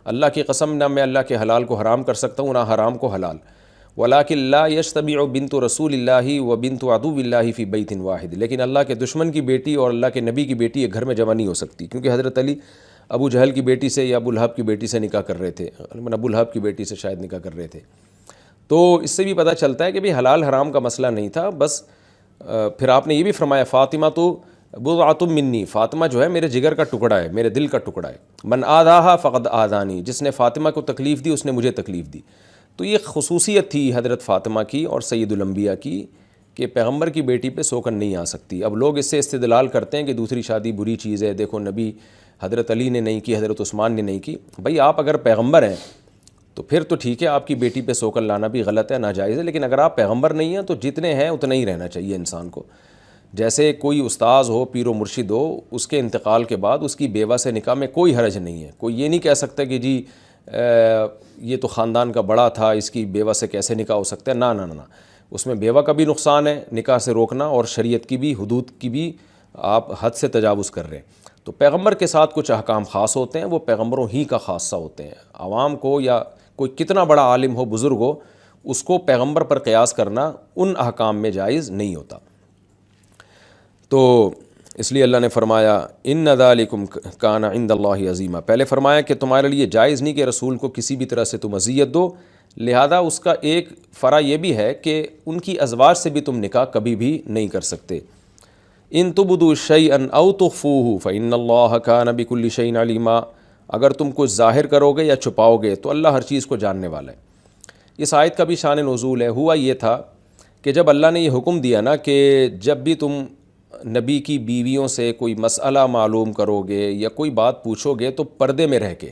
اللہ کی قسم نہ میں اللہ کے حلال کو حرام کر سکتا ہوں نہ حرام کو حلال، ولکن لا یجتمع بنت رسول اللہ و بنت عدو اللہ فی بیت واحد، لیکن اللہ کے دشمن کی بیٹی اور اللہ کے نبی کی بیٹی ایک گھر میں جمع نہیں ہو سکتی، کیونکہ حضرت علی ابو جہل کی بیٹی سے یا ابو لہب کی بیٹی سے نکاح کر رہے تھے، ابو لہب کی بیٹی سے شاید نکاح کر رہے تھے۔ تو اس سے بھی پتہ چلتا ہے کہ بھی حلال حرام کا مسئلہ نہیں تھا، بس پھر آپ نے یہ بھی فرمایا فاطمہ تو بضعۃ منی، فاطمہ جو ہے میرے جگر کا ٹکڑا ہے، میرے دل کا ٹکڑا ہے، من آذاہا فقد آذانی، جس نے فاطمہ کو تکلیف دی اس نے مجھے تکلیف دی۔ تو یہ خصوصیت تھی حضرت فاطمہ کی اور سید الانبیاء کی کہ پیغمبر کی بیٹی پہ سوکن نہیں آ سکتی۔ اب لوگ اس سے استدلال کرتے ہیں کہ دوسری شادی بری چیز ہے، دیکھو نبی حضرت علی نے نہیں کی، حضرت عثمان نے نہیں کی۔ بھئی آپ اگر پیغمبر ہیں تو پھر تو ٹھیک ہے، آپ کی بیٹی پہ سوکن لانا بھی غلط ہے، ناجائز ہے، لیکن اگر آپ پیغمبر نہیں ہیں تو جتنے ہیں اتنا ہی رہنا چاہیے انسان کو۔ جیسے کوئی استاذ ہو، پیر و مرشد ہو، اس کے انتقال کے بعد اس کی بیوہ سے نکاح میں کوئی حرج نہیں ہے، کوئی یہ نہیں کہہ سکتا کہ جی یہ تو خاندان کا بڑا تھا، اس کی بیوہ سے کیسے نکاح ہو سکتا ہے، نہ نہ نہ، اس میں بیوہ کا بھی نقصان ہے نکاح سے روکنا، اور شریعت کی بھی حدود کی بھی آپ حد سے تجاوز کر رہے ہیں۔ تو پیغمبر کے ساتھ کچھ احکام خاص ہوتے ہیں، وہ پیغمبروں ہی کا خاصہ ہوتے ہیں، عوام کو یا کوئی کتنا بڑا عالم ہو، بزرگ ہو، اس کو پیغمبر پر قیاس کرنا ان احکام میں جائز نہیں ہوتا۔ تو اس لیے اللہ نے فرمایا ان ذالکم کان عند اللہ عظیما، پہلے فرمایا کہ تمہارے لیے جائز نہیں کہ رسول کو کسی بھی طرح سے تم اذیت دو، لہذا اس کا ایک فرع یہ بھی ہے کہ ان کی ازواج سے بھی تم نکاح کبھی بھی نہیں کر سکتے۔ ان تبدوا شیئا او تخفوہ فان اللہ کان بکل شیء علیما، اگر تم کچھ ظاہر کرو گے یا چھپاؤ گے تو اللہ ہر چیز کو جاننے والا ہے۔ اس آیت کا بھی شان نزول ہے، ہوا یہ تھا کہ جب اللہ نے یہ حکم دیا نا کہ جب بھی تم نبی کی بیویوں سے کوئی مسئلہ معلوم کرو گے یا کوئی بات پوچھو گے تو پردے میں رہ کے،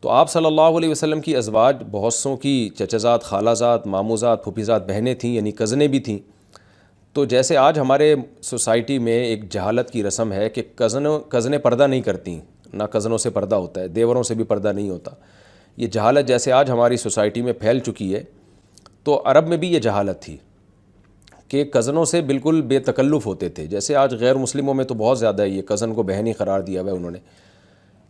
تو آپ صلی اللہ علیہ وسلم کی ازواج بہت سوں کی چچزاد، خالازاد، ماموزاد، پھوپھیزاد بہنیں تھیں، یعنی کزنیں بھی تھیں۔ تو جیسے آج ہمارے سوسائٹی میں ایک جہالت کی رسم ہے کہ کزنیں پردہ نہیں کرتیں، نہ کزنوں سے پردہ ہوتا ہے، دیوروں سے بھی پردہ نہیں ہوتا، یہ جہالت جیسے آج ہماری سوسائٹی میں پھیل چکی ہے، تو عرب میں بھی یہ جہالت تھی کہ کزنوں سے بالکل بے تکلف ہوتے تھے. جیسے آج غیر مسلموں میں تو بہت زیادہ ہے، یہ کزن کو بہن ہی قرار دیا ہوا ہے انہوں نے.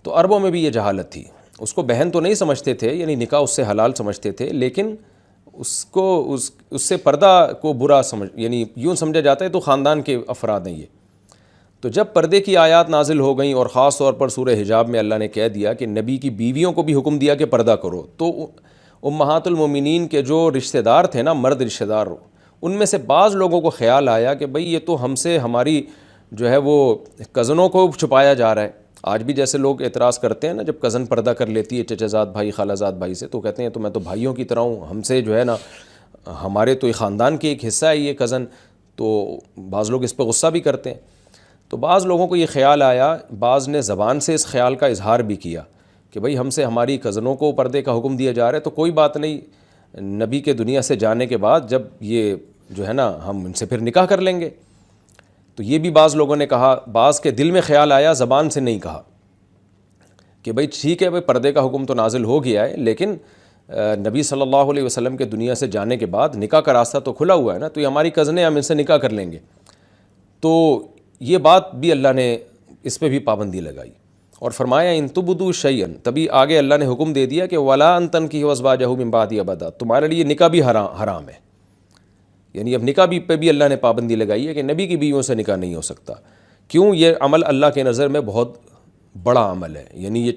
تو عربوں میں بھی یہ جہالت تھی. اس کو بہن تو نہیں سمجھتے تھے، یعنی نکاح اس سے حلال سمجھتے تھے، لیکن اس سے پردہ کو برا یعنی یوں سمجھا جاتا ہے تو خاندان کے افراد ہیں یہ. تو جب پردے کی آیات نازل ہو گئیں اور خاص طور پر سورہ حجاب میں اللہ نے کہہ دیا کہ نبی کی بیویوں کو بھی حکم دیا کہ پردہ کرو، تو امہات المومنین کے جو رشتہ دار تھے نا، مرد رشتہ دار، ان میں سے بعض لوگوں کو خیال آیا کہ بھئی یہ تو ہم سے ہماری جو ہے وہ کزنوں کو چھپایا جا رہا ہے. آج بھی جیسے لوگ اعتراض کرتے ہیں نا، جب کزن پردہ کر لیتی ہے چچا زاد بھائی خالہ زاد بھائی سے، تو کہتے ہیں تو میں تو بھائیوں کی طرح ہوں، ہم سے جو ہے نا ہمارے تو خاندان کے ایک حصہ ہے یہ کزن. تو بعض لوگ اس پہ غصہ بھی کرتے ہیں. تو بعض لوگوں کو یہ خیال آیا، بعض نے زبان سے اس خیال کا اظہار بھی کیا کہ بھئی ہم سے ہماری کزنوں کو پردے کا حکم دیا جا رہا ہے، تو کوئی بات نہیں، نبی کے دنیا سے جانے کے بعد جب یہ جو ہے نا ہم ان سے پھر نکاح کر لیں گے. تو یہ بھی بعض لوگوں نے کہا. بعض کے دل میں خیال آیا، زبان سے نہیں کہا کہ بھئی ٹھیک ہے، بھئی پردے کا حکم تو نازل ہو گیا ہے، لیکن نبی صلی اللہ علیہ وسلم کے دنیا سے جانے کے بعد نکاح کا راستہ تو کھلا ہوا ہے نا، تو یہ ہماری کزنیں، ہم ان سے نکاح کر لیں گے. تو یہ بات بھی اللہ نے اس پہ بھی پابندی لگائی اور فرمایا ان تبدوا شیئا، تبھی آگے اللہ نے حکم دے دیا کہ ولا ان تنکحوا ازواجہ من بعدہ ابدا، تمہارے لیے نکاح بھی حرام ہے. یعنی اب نکاح بھی پہ بھی اللہ نے پابندی لگائی ہے کہ نبی کی بیویوں سے نکاح نہیں ہو سکتا. کیوں؟ یہ عمل اللہ کے نظر میں بہت بڑا عمل ہے، یعنی یہ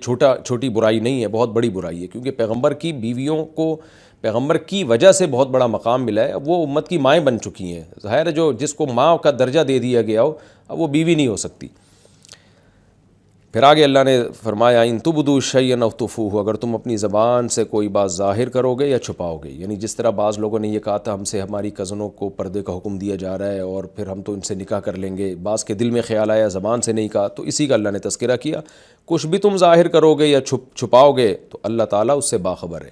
چھوٹی برائی نہیں ہے، بہت بڑی برائی ہے، کیونکہ پیغمبر کی بیویوں کو پیغمبر کی وجہ سے بہت بڑا مقام ملا ہے. اب وہ امت کی مائیں بن چکی ہیں. ظاہر ہے جو جس کو ماں کا درجہ دے دیا گیا ہو، اب وہ بیوی نہیں ہو سکتی. پھر آگے اللہ نے فرمایا ان تبدوا شیئا او تخفوہ، اگر تم اپنی زبان سے کوئی بات ظاہر کرو گے یا چھپاؤ گے. یعنی جس طرح بعض لوگوں نے یہ کہا تھا ہم سے ہماری کزنوں کو پردے کا حکم دیا جا رہا ہے اور پھر ہم تو ان سے نکاح کر لیں گے، بعض کے دل میں خیال آیا، زبان سے نہیں کہا، تو اسی کا اللہ نے تذکرہ کیا. کچھ بھی تم ظاہر کرو گے یا چھپاؤ گے تو اللہ تعالیٰ اس سے باخبر ہے.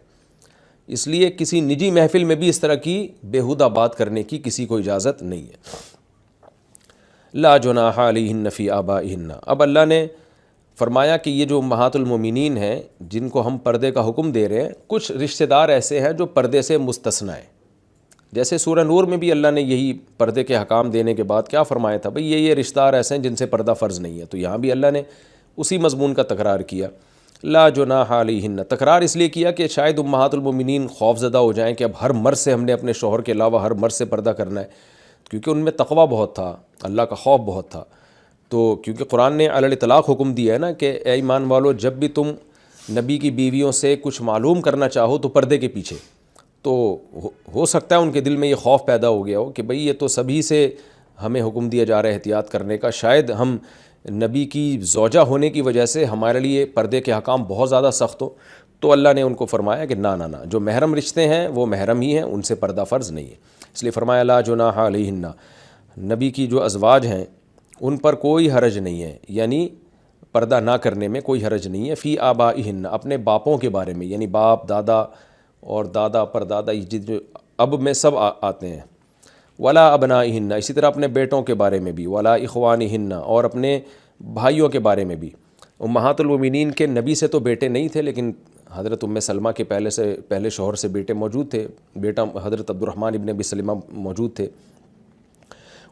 اس لیے کسی نجی محفل میں بھی اس طرح کی بیہودہ بات کرنے کی کسی کو اجازت نہیں ہے. لا جناح علیہن فی آبائہن. اب اللہ نے فرمایا کہ یہ جو امہات المومنین ہیں جن کو ہم پردے کا حکم دے رہے ہیں، کچھ رشتہ دار ایسے ہیں جو پردے سے مستثنیٰ ہیں. جیسے سورہ نور میں بھی اللہ نے یہی پردے کے حکام دینے کے بعد کیا فرمایا تھا، بھئی یہ رشتہ دار ایسے ہیں جن سے پردہ فرض نہیں ہے. تو یہاں بھی اللہ نے اسی مضمون کا تکرار کیا، لا جناح علیہن. تکرار اس لیے کیا کہ شاید امہات المومنین خوف زدہ ہو جائیں کہ اب ہر مرد سے ہم نے اپنے شوہر کے علاوہ ہر مرد سے پردہ کرنا ہے، کیونکہ ان میں تقویٰ بہت تھا، اللہ کا خوف بہت تھا. تو کیونکہ قرآن نے علی الاطلاق حکم دیا ہے نا کہ اے ایمان والو، جب بھی تم نبی کی بیویوں سے کچھ معلوم کرنا چاہو تو پردے کے پیچھے. تو ہو سکتا ہے ان کے دل میں یہ خوف پیدا ہو گیا ہو کہ بھئی یہ تو سبھی سے ہمیں حکم دیا جا رہا ہے احتیاط کرنے کا، شاید ہم نبی کی زوجہ ہونے کی وجہ سے ہمارے لیے پردے کے حکام بہت زیادہ سخت ہو. تو اللہ نے ان کو فرمایا کہ نہ، جو محرم رشتے ہیں وہ محرم ہی ہیں، ان سے پردہ فرض نہیں ہے. اس لیے فرمایا لا جناح علیہن، نبی کی جو ازواج ہیں ان پر کوئی حرج نہیں ہے، یعنی پردہ نہ کرنے میں کوئی حرج نہیں ہے. فی آبائہن، اپنے باپوں کے بارے میں، یعنی باپ، دادا اور دادا پردادا جو اب میں سب آتے ہیں. ولا ابنائہن، اسی طرح اپنے بیٹوں کے بارے میں بھی. ولا اخوانہن، اور اپنے بھائیوں کے بارے میں بھی. امہات المومنین کے نبی سے تو بیٹے نہیں تھے، لیکن حضرت ام سلمہ کے پہلے شوہر سے بیٹے موجود تھے. بیٹا حضرت عبد الرحمن ابن ابی سلمہ موجود تھے.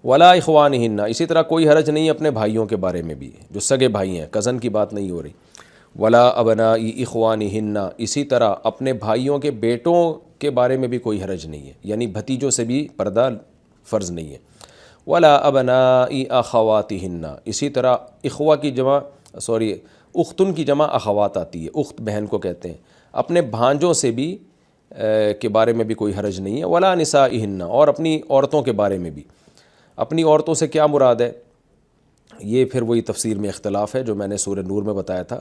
ولا اخوانہن، اسی طرح کوئی حرج نہیں اپنے بھائیوں کے بارے میں بھی، جو سگے بھائی ہیں، کزن کی بات نہیں ہو رہی. ولا ابناء اخوانہن، اسی طرح اپنے بھائیوں کے بیٹوں کے بارے میں بھی کوئی حرج نہیں ہے، یعنی بھتیجوں سے بھی پردہ فرض نہیں ہے. ولا ابناء اخواتہن، اسی طرح اختن کی جمع اخوات آتی ہے، اخت بہن کو کہتے ہیں. اپنے بھانجوں سے بھی کے بارے میں بھی کوئی حرج نہیں ہے. ولا نسائہن، اور اپنی عورتوں کے بارے میں بھی. اپنی عورتوں سے کیا مراد ہے، یہ پھر وہی تفسیر میں اختلاف ہے جو میں نے سورہ نور میں بتایا تھا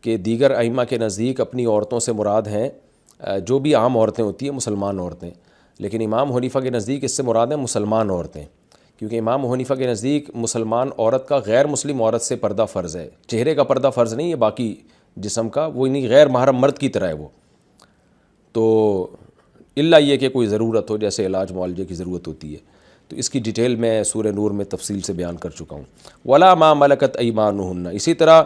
کہ دیگر ائمہ کے نزدیک اپنی عورتوں سے مراد ہیں جو بھی عام عورتیں ہوتی ہیں، مسلمان عورتیں. لیکن امام حنیفہ کے نزدیک اس سے مراد ہیں مسلمان عورتیں، کیونکہ امام حنیفہ کے نزدیک مسلمان عورت کا غیر مسلم عورت سے پردہ فرض ہے. چہرے کا پردہ فرض نہیں ہے، باقی جسم کا وہ نہیں، غیر محرم مرد کی طرح ہے وہ. تو الا یہ کہ کوئی ضرورت ہو، جیسے علاج معالجے کی ضرورت ہوتی ہے. تو اس کی ڈیٹیل میں سورہ نور میں تفصیل سے بیان کر چکا ہوں. ولا ما ملکت ایمانہن، اسی طرح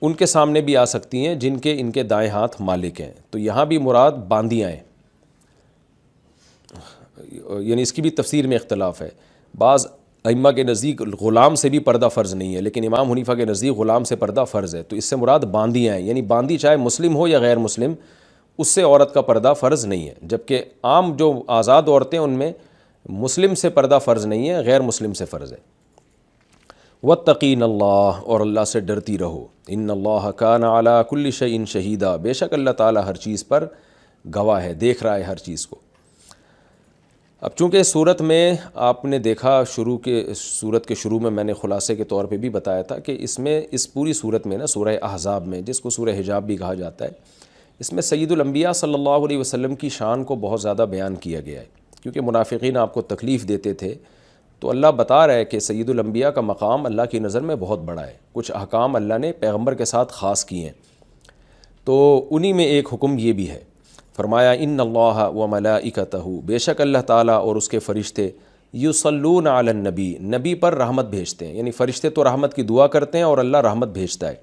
ان کے سامنے بھی آ سکتی ہیں جن کے ان کے دائیں ہاتھ مالک ہیں. تو یہاں بھی مراد باندیاں ہیں. یعنی اس کی بھی تفسیر میں اختلاف ہے. بعض ائمہ کے نزدیک غلام سے بھی پردہ فرض نہیں ہے، لیکن امام حنیفہ کے نزدیک غلام سے پردہ فرض ہے. تو اس سے مراد باندیاں ہیں، یعنی باندی چاہے مسلم ہو یا غیر مسلم، اس سے عورت کا پردہ فرض نہیں ہے. جبکہ عام جو آزاد عورتیں ان میں مسلم سے پردہ فرض نہیں ہے، غیر مسلم سے فرض ہے. واتقین اللہ، اور اللہ سے ڈرتی رہو. ان اللہ کان علی کل شیء شہیدا، بے شک اللہ تعالیٰ ہر چیز پر گواہ ہے، دیکھ رہا ہے ہر چیز کو. اب چونکہ سورت میں آپ نے دیکھا سورت کے شروع میں نے خلاصے کے طور پہ بھی بتایا تھا کہ اس پوری سورت میں نا، سورہ احزاب میں، جس کو سورہ حجاب بھی کہا جاتا ہے، اس میں سید الانبیاء صلی اللہ علیہ وسلم کی شان کو بہت زیادہ بیان کیا گیا ہے. کیونکہ منافقین آپ کو تکلیف دیتے تھے، تو اللہ بتا رہا ہے کہ سید الانبیاء کا مقام اللہ کی نظر میں بہت بڑا ہے. کچھ احکام اللہ نے پیغمبر کے ساتھ خاص کیے ہیں، تو انہی میں ایک حکم یہ بھی ہے. فرمایا ان اللہ و ملائکتہ، بے شک اللہ تعالیٰ اور اس کے فرشتے، یصلون علی النبی، نبی پر رحمت بھیجتے ہیں. یعنی فرشتے تو رحمت کی دعا کرتے ہیں اور اللہ رحمت بھیجتا ہے.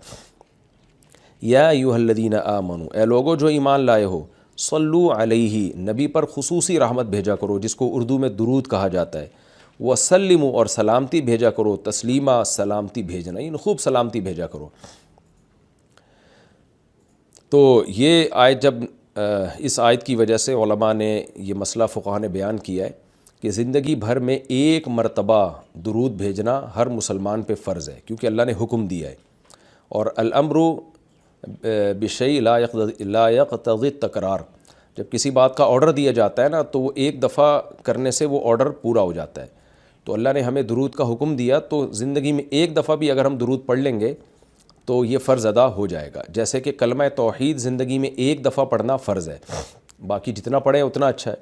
یا ایھا الذین آمنوا، اے لوگو جو ایمان لائے ہو، صلو علیہ، نبی پر خصوصی رحمت بھیجا کرو، جس کو اردو میں درود کہا جاتا ہے. وسلموا، اور سلامتی بھیجا کرو، تسلیمہ، سلامتی بھیجنا، یعنی خوب سلامتی بھیجا کرو. تو یہ آیت جب اس آیت کی وجہ سے علماء نے یہ مسئلہ فقہاء نے بیان کیا ہے کہ زندگی بھر میں ایک مرتبہ درود بھیجنا ہر مسلمان پہ فرض ہے، کیونکہ اللہ نے حکم دیا ہے. اور الامر بشیء لا یقتضی التکرار، جب کسی بات کا آرڈر دیا جاتا ہے نا، تو وہ ایک دفعہ کرنے سے وہ آرڈر پورا ہو جاتا ہے. تو اللہ نے ہمیں درود کا حکم دیا، تو زندگی میں ایک دفعہ بھی اگر ہم درود پڑھ لیں گے تو یہ فرض ادا ہو جائے گا. جیسے کہ کلمہ توحید زندگی میں ایک دفعہ پڑھنا فرض ہے، باقی جتنا پڑھیں اتنا اچھا ہے.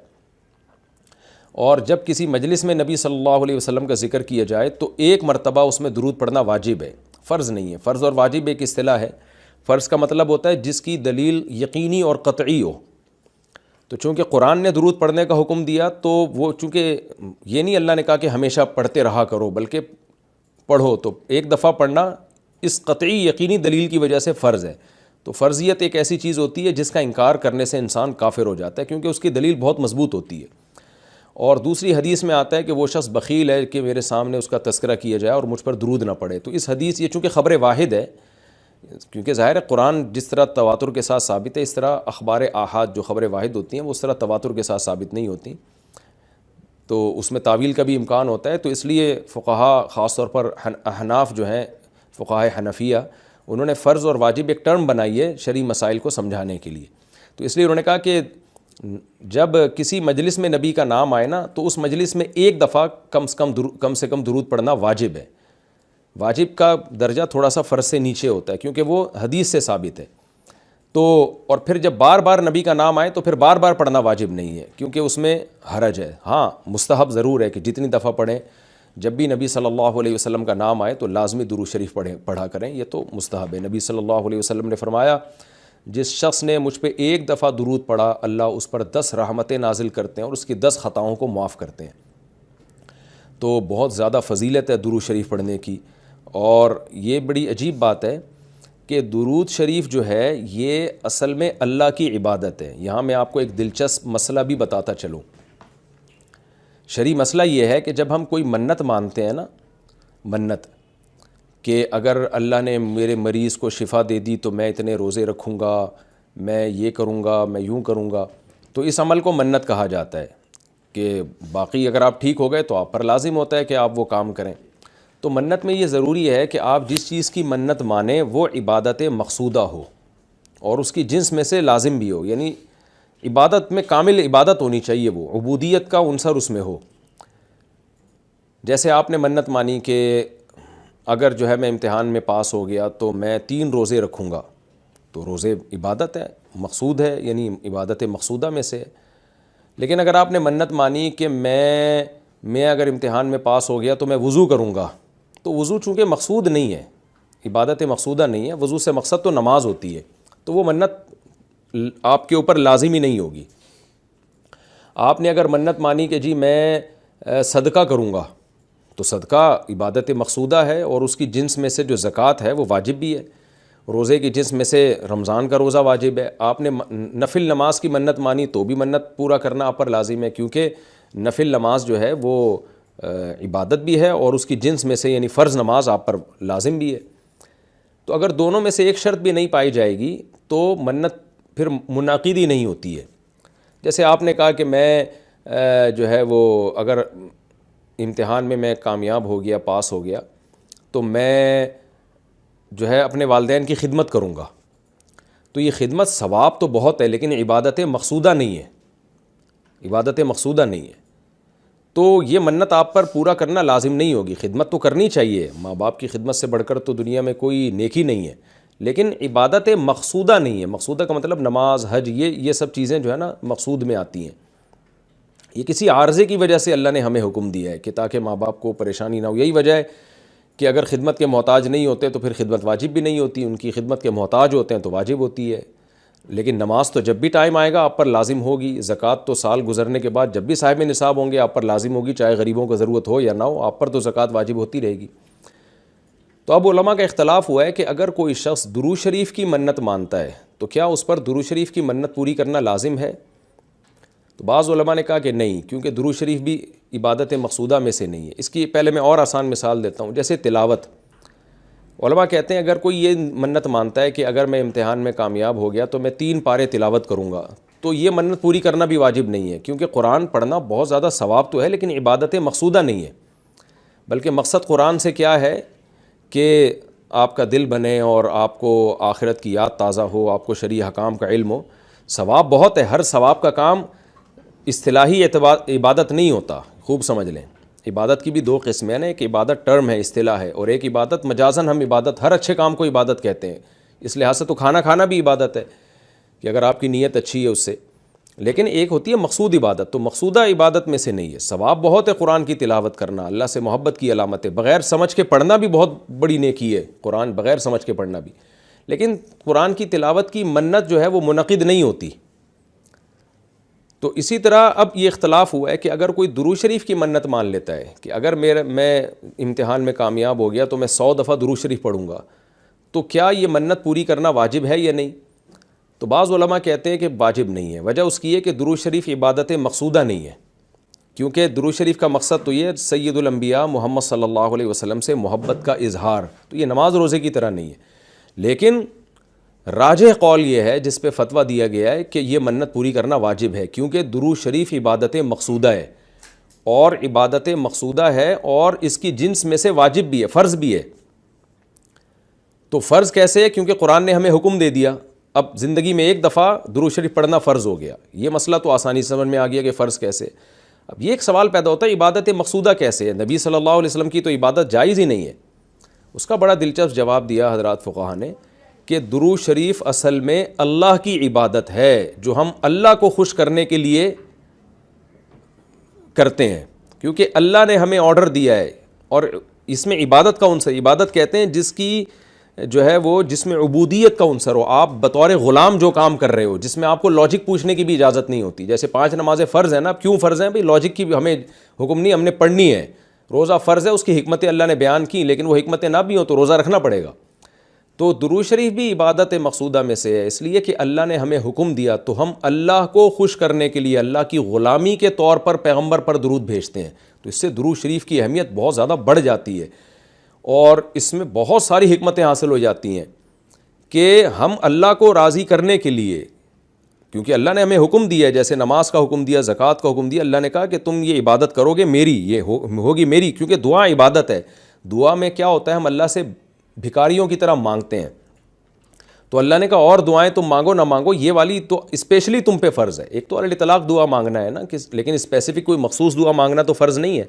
اور جب کسی مجلس میں نبی صلی اللہ علیہ وسلم کا ذکر کیا جائے تو ایک مرتبہ اس میں درود پڑھنا واجب ہے، فرض نہیں ہے. فرض اور واجب ایک اصطلاح ہے. فرض کا مطلب ہوتا ہے جس کی دلیل یقینی اور قطعی ہو. تو چونکہ قرآن نے درود پڑھنے کا حکم دیا، تو وہ چونکہ یہ نہیں اللہ نے کہا کہ ہمیشہ پڑھتے رہا کرو، بلکہ پڑھو، تو ایک دفعہ پڑھنا اس قطعی یقینی دلیل کی وجہ سے فرض ہے. تو فرضیت ایک ایسی چیز ہوتی ہے جس کا انکار کرنے سے انسان کافر ہو جاتا ہے، کیونکہ اس کی دلیل بہت مضبوط ہوتی ہے. اور دوسری حدیث میں آتا ہے کہ وہ شخص بخیل ہے کہ میرے سامنے اس کا تذکرہ کیا جائے اور مجھ پر درود نہ پڑے. تو اس حدیث، یہ چونکہ خبر واحد ہے، کیونکہ ظاہر ہے قرآن جس طرح تواتر کے ساتھ ثابت ہے، اس طرح اخبار آحاد جو خبر واحد ہوتی ہیں وہ اس طرح تواتر کے ساتھ ثابت نہیں ہوتی، تو اس میں تعویل کا بھی امکان ہوتا ہے. تو اس لیے فقہاء، خاص طور پر احناف جو ہیں، فقہاء حنفیہ، انہوں نے فرض اور واجب ایک ٹرم بنائی ہے شرعی مسائل کو سمجھانے کے لیے. تو اس لیے انہوں نے کہا کہ جب کسی مجلس میں نبی کا نام آئے نا، تو اس مجلس میں ایک دفعہ کم سے کم درود پڑھنا واجب ہے. واجب کا درجہ تھوڑا سا فرض سے نیچے ہوتا ہے، کیونکہ وہ حدیث سے ثابت ہے. تو اور پھر جب بار بار نبی کا نام آئے تو پھر بار بار پڑھنا واجب نہیں ہے، کیونکہ اس میں حرج ہے. ہاں مستحب ضرور ہے کہ جتنی دفعہ پڑھیں، جب بھی نبی صلی اللہ علیہ وسلم کا نام آئے تو لازمی درود شریف پڑھا کریں، یہ تو مستحب ہے. نبی صلی اللہ علیہ وسلم نے فرمایا، جس شخص نے مجھ پہ ایک دفعہ درود پڑھا، اللہ اس پر 10 رحمتیں نازل کرتے ہیں اور اس کی 10 خطاؤں کو معاف کرتے ہیں. تو بہت زیادہ فضیلت ہے درود شریف پڑھنے کی. اور یہ بڑی عجیب بات ہے کہ درود شریف جو ہے یہ اصل میں اللہ کی عبادت ہے. یہاں میں آپ کو ایک دلچسپ مسئلہ بھی بتاتا چلوں. شرعی مسئلہ یہ ہے کہ جب ہم کوئی منت مانتے ہیں نا، منت کہ اگر اللہ نے میرے مریض کو شفا دے دی تو میں اتنے روزے رکھوں گا، میں یہ کروں گا، میں یوں کروں گا، تو اس عمل کو منت کہا جاتا ہے. کہ باقی اگر آپ ٹھیک ہو گئے تو آپ پر لازم ہوتا ہے کہ آپ وہ کام کریں. تو منت میں یہ ضروری ہے کہ آپ جس چیز کی منت مانیں وہ عبادت مقصودہ ہو اور اس کی جنس میں سے لازم بھی ہو. یعنی عبادت میں کامل عبادت ہونی چاہیے، وہ عبودیت کا عنصر اس میں ہو. جیسے آپ نے منت مانی کہ اگر جو ہے میں امتحان میں پاس ہو گیا تو میں 3 روزے رکھوں گا، تو روزے عبادت ہے، مقصود ہے، یعنی عبادت مقصودہ میں سے ہے. لیکن اگر آپ نے منت مانی کہ میں اگر امتحان میں پاس ہو گیا تو میں وضو کروں گا، تو وضو چونکہ مقصود نہیں ہے، عبادت مقصودہ نہیں ہے، وضو سے مقصد تو نماز ہوتی ہے، تو وہ منت آپ کے اوپر لازمی نہیں ہوگی. آپ نے اگر منت مانی کہ جی میں صدقہ کروں گا، تو صدقہ عبادت مقصودہ ہے اور اس کی جنس میں سے جو زکوٰۃ ہے وہ واجب بھی ہے. روزے کی جنس میں سے رمضان کا روزہ واجب ہے. آپ نے نفل نماز کی منت مانی تو بھی منت پورا کرنا آپ پر لازم ہے، کیونکہ نفل نماز جو ہے وہ عبادت بھی ہے اور اس کی جنس میں سے یعنی فرض نماز آپ پر لازم بھی ہے. تو اگر دونوں میں سے ایک شرط بھی نہیں پائی جائے گی تو منت پھر منعقد ہی نہیں ہوتی ہے. جیسے آپ نے کہا کہ میں جو ہے وہ اگر امتحان میں کامیاب ہو گیا، پاس ہو گیا، تو میں جو ہے اپنے والدین کی خدمت کروں گا. تو یہ خدمت ثواب تو بہت ہے لیکن عبادت مقصودہ نہیں ہے، عبادت مقصودہ نہیں ہے. تو یہ منت آپ پر پورا کرنا لازم نہیں ہوگی. خدمت تو کرنی چاہیے، ماں باپ کی خدمت سے بڑھ کر تو دنیا میں کوئی نیکی نہیں ہے، لیکن عبادت مقصودہ نہیں ہے. مقصودہ کا مطلب نماز، حج، یہ سب چیزیں جو ہے نا مقصود میں آتی ہیں. یہ کسی عارضے کی وجہ سے اللہ نے ہمیں حکم دیا ہے کہ تاکہ ماں باپ کو پریشانی نہ ہو. یہی وجہ ہے کہ اگر خدمت کے محتاج نہیں ہوتے تو پھر خدمت واجب بھی نہیں ہوتی، ان کی خدمت کے محتاج ہوتے ہیں تو واجب ہوتی ہے. لیکن نماز تو جب بھی ٹائم آئے گا آپ پر لازم ہوگی. زکوٰۃ تو سال گزرنے کے بعد جب بھی صاحب نصاب ہوں گے آپ پر لازم ہوگی، چاہے غریبوں کو ضرورت ہو یا نہ ہو، آپ پر تو زکوٰۃ واجب ہوتی رہے گی. تو اب علماء کا اختلاف ہوا ہے کہ اگر کوئی شخص درود شریف کی منت مانتا ہے تو کیا اس پر درود شریف کی منت پوری کرنا لازم ہے؟ تو بعض علماء نے کہا کہ نہیں، کیونکہ درود شریف بھی عبادت مقصودہ میں سے نہیں ہے. اس کی پہلے میں اور آسان مثال دیتا ہوں. جیسے تلاوت، علماء کہتے ہیں اگر کوئی یہ منت مانتا ہے کہ اگر میں امتحان میں کامیاب ہو گیا تو میں 3 پارے تلاوت کروں گا، تو یہ منت پوری کرنا بھی واجب نہیں ہے، کیونکہ قرآن پڑھنا بہت زیادہ ثواب تو ہے لیکن عبادت مقصودہ نہیں ہے. بلکہ مقصد قرآن سے کیا ہے کہ آپ کا دل بنے اور آپ کو آخرت کی یاد تازہ ہو، آپ کو شرعی حکام کا علم ہو. ثواب بہت ہے، ہر ثواب کا کام اصطلاحی عبادت نہیں ہوتا، خوب سمجھ لیں. عبادت کی بھی 2 قسمیں ہیں، ایک عبادت ٹرم ہے، اصطلاح ہے، اور ایک عبادت مجازن ہم عبادت، ہر اچھے کام کو عبادت کہتے ہیں. اس لحاظ سے تو کھانا کھانا بھی عبادت ہے کہ اگر آپ کی نیت اچھی ہے اس سے. لیکن ایک ہوتی ہے مقصود عبادت، تو مقصودہ عبادت میں سے نہیں ہے. ثواب بہت ہے قرآن کی تلاوت کرنا، اللہ سے محبت کی علامت ہے. بغیر سمجھ کے پڑھنا بھی بہت بڑی نیکی ہے، قرآن بغیر سمجھ کے پڑھنا بھی. لیکن قرآن کی تلاوت کی منت جو ہے وہ منعقد نہیں ہوتی. تو اسی طرح اب یہ اختلاف ہوا ہے کہ اگر کوئی درود شریف کی منت مان لیتا ہے کہ اگر میں امتحان میں کامیاب ہو گیا تو میں 100 دفعہ درود شریف پڑھوں گا، تو کیا یہ منت پوری کرنا واجب ہے یا نہیں؟ تو بعض علماء کہتے ہیں کہ واجب نہیں ہے. وجہ اس کی ہے کہ درود شریف عبادت مقصودہ نہیں ہے، کیونکہ درود شریف کا مقصد تو یہ ہے سید الانبیاء محمد صلی اللہ علیہ وسلم سے محبت کا اظہار. تو یہ نماز روزے کی طرح نہیں ہے. لیکن راجح قول یہ ہے جس پہ فتویٰ دیا گیا ہے کہ یہ منت پوری کرنا واجب ہے، کیونکہ درود شریف عبادت مقصودہ ہے، اور عبادت مقصودہ ہے اور اس کی جنس میں سے واجب بھی ہے، فرض بھی ہے. تو فرض کیسے ہے؟ کیونکہ قرآن نے ہمیں حکم دے دیا. اب زندگی میں ایک دفعہ درود شریف پڑھنا فرض ہو گیا. یہ مسئلہ تو آسانی سے سمجھ میں آ گیا کہ فرض کیسے. اب یہ ایک سوال پیدا ہوتا ہے عبادت مقصودہ کیسے ہے؟ نبی صلی اللہ علیہ وسلم کی تو عبادت جائز ہی نہیں ہے. اس کا بڑا دلچسپ جواب دیا حضرات فقہا نے کہ درود شریف اصل میں اللہ کی عبادت ہے جو ہم اللہ کو خوش کرنے کے لیے کرتے ہیں، کیونکہ اللہ نے ہمیں آرڈر دیا ہے. اور اس میں عبادت کا عنصر، عبادت کہتے ہیں جس کی جو ہے وہ جس میں عبودیت کا عنصر ہو، آپ بطور غلام جو کام کر رہے ہو، جس میں آپ کو لاجک پوچھنے کی بھی اجازت نہیں ہوتی. جیسے 5 نمازیں فرض ہیں نا، کیوں فرض ہیں بھئی؟ لاجک کی بھی ہمیں حکم نہیں، ہم نے پڑھنی ہے. روزہ فرض ہے، اس کی حکمتیں اللہ نے بیان کی، لیکن وہ حکمتیں نہ بھی ہوں تو روزہ رکھنا پڑے گا. تو درود شریف بھی عبادت مقصودہ میں سے ہے، اس لیے کہ اللہ نے ہمیں حکم دیا تو ہم اللہ کو خوش کرنے کے لیے اللہ کی غلامی کے طور پر پیغمبر پر درود بھیجتے ہیں. تو اس سے درود شریف کی اہمیت بہت زیادہ بڑھ جاتی ہے، اور اس میں بہت ساری حکمتیں حاصل ہو جاتی ہیں کہ ہم اللہ کو راضی کرنے کے لیے، کیونکہ اللہ نے ہمیں حکم دیا ہے، جیسے نماز کا حکم دیا، زکوٰۃ کا حکم دیا، اللہ نے کہا کہ تم یہ عبادت کرو گے میری، یہ ہوگی میری، کیونکہ دعا عبادت ہے. دعا میں کیا ہوتا ہے؟ ہم اللہ سے بھکاریوں کی طرح مانگتے ہیں. تو اللہ نے کہا اور دعائیں تم مانگو نہ مانگو، یہ والی تو اسپیشلی تم پہ فرض ہے. ایک تو علی طلاق دعا مانگنا ہے نا، لیکن اسپیسیفک کوئی مخصوص دعا مانگنا تو فرض نہیں ہے،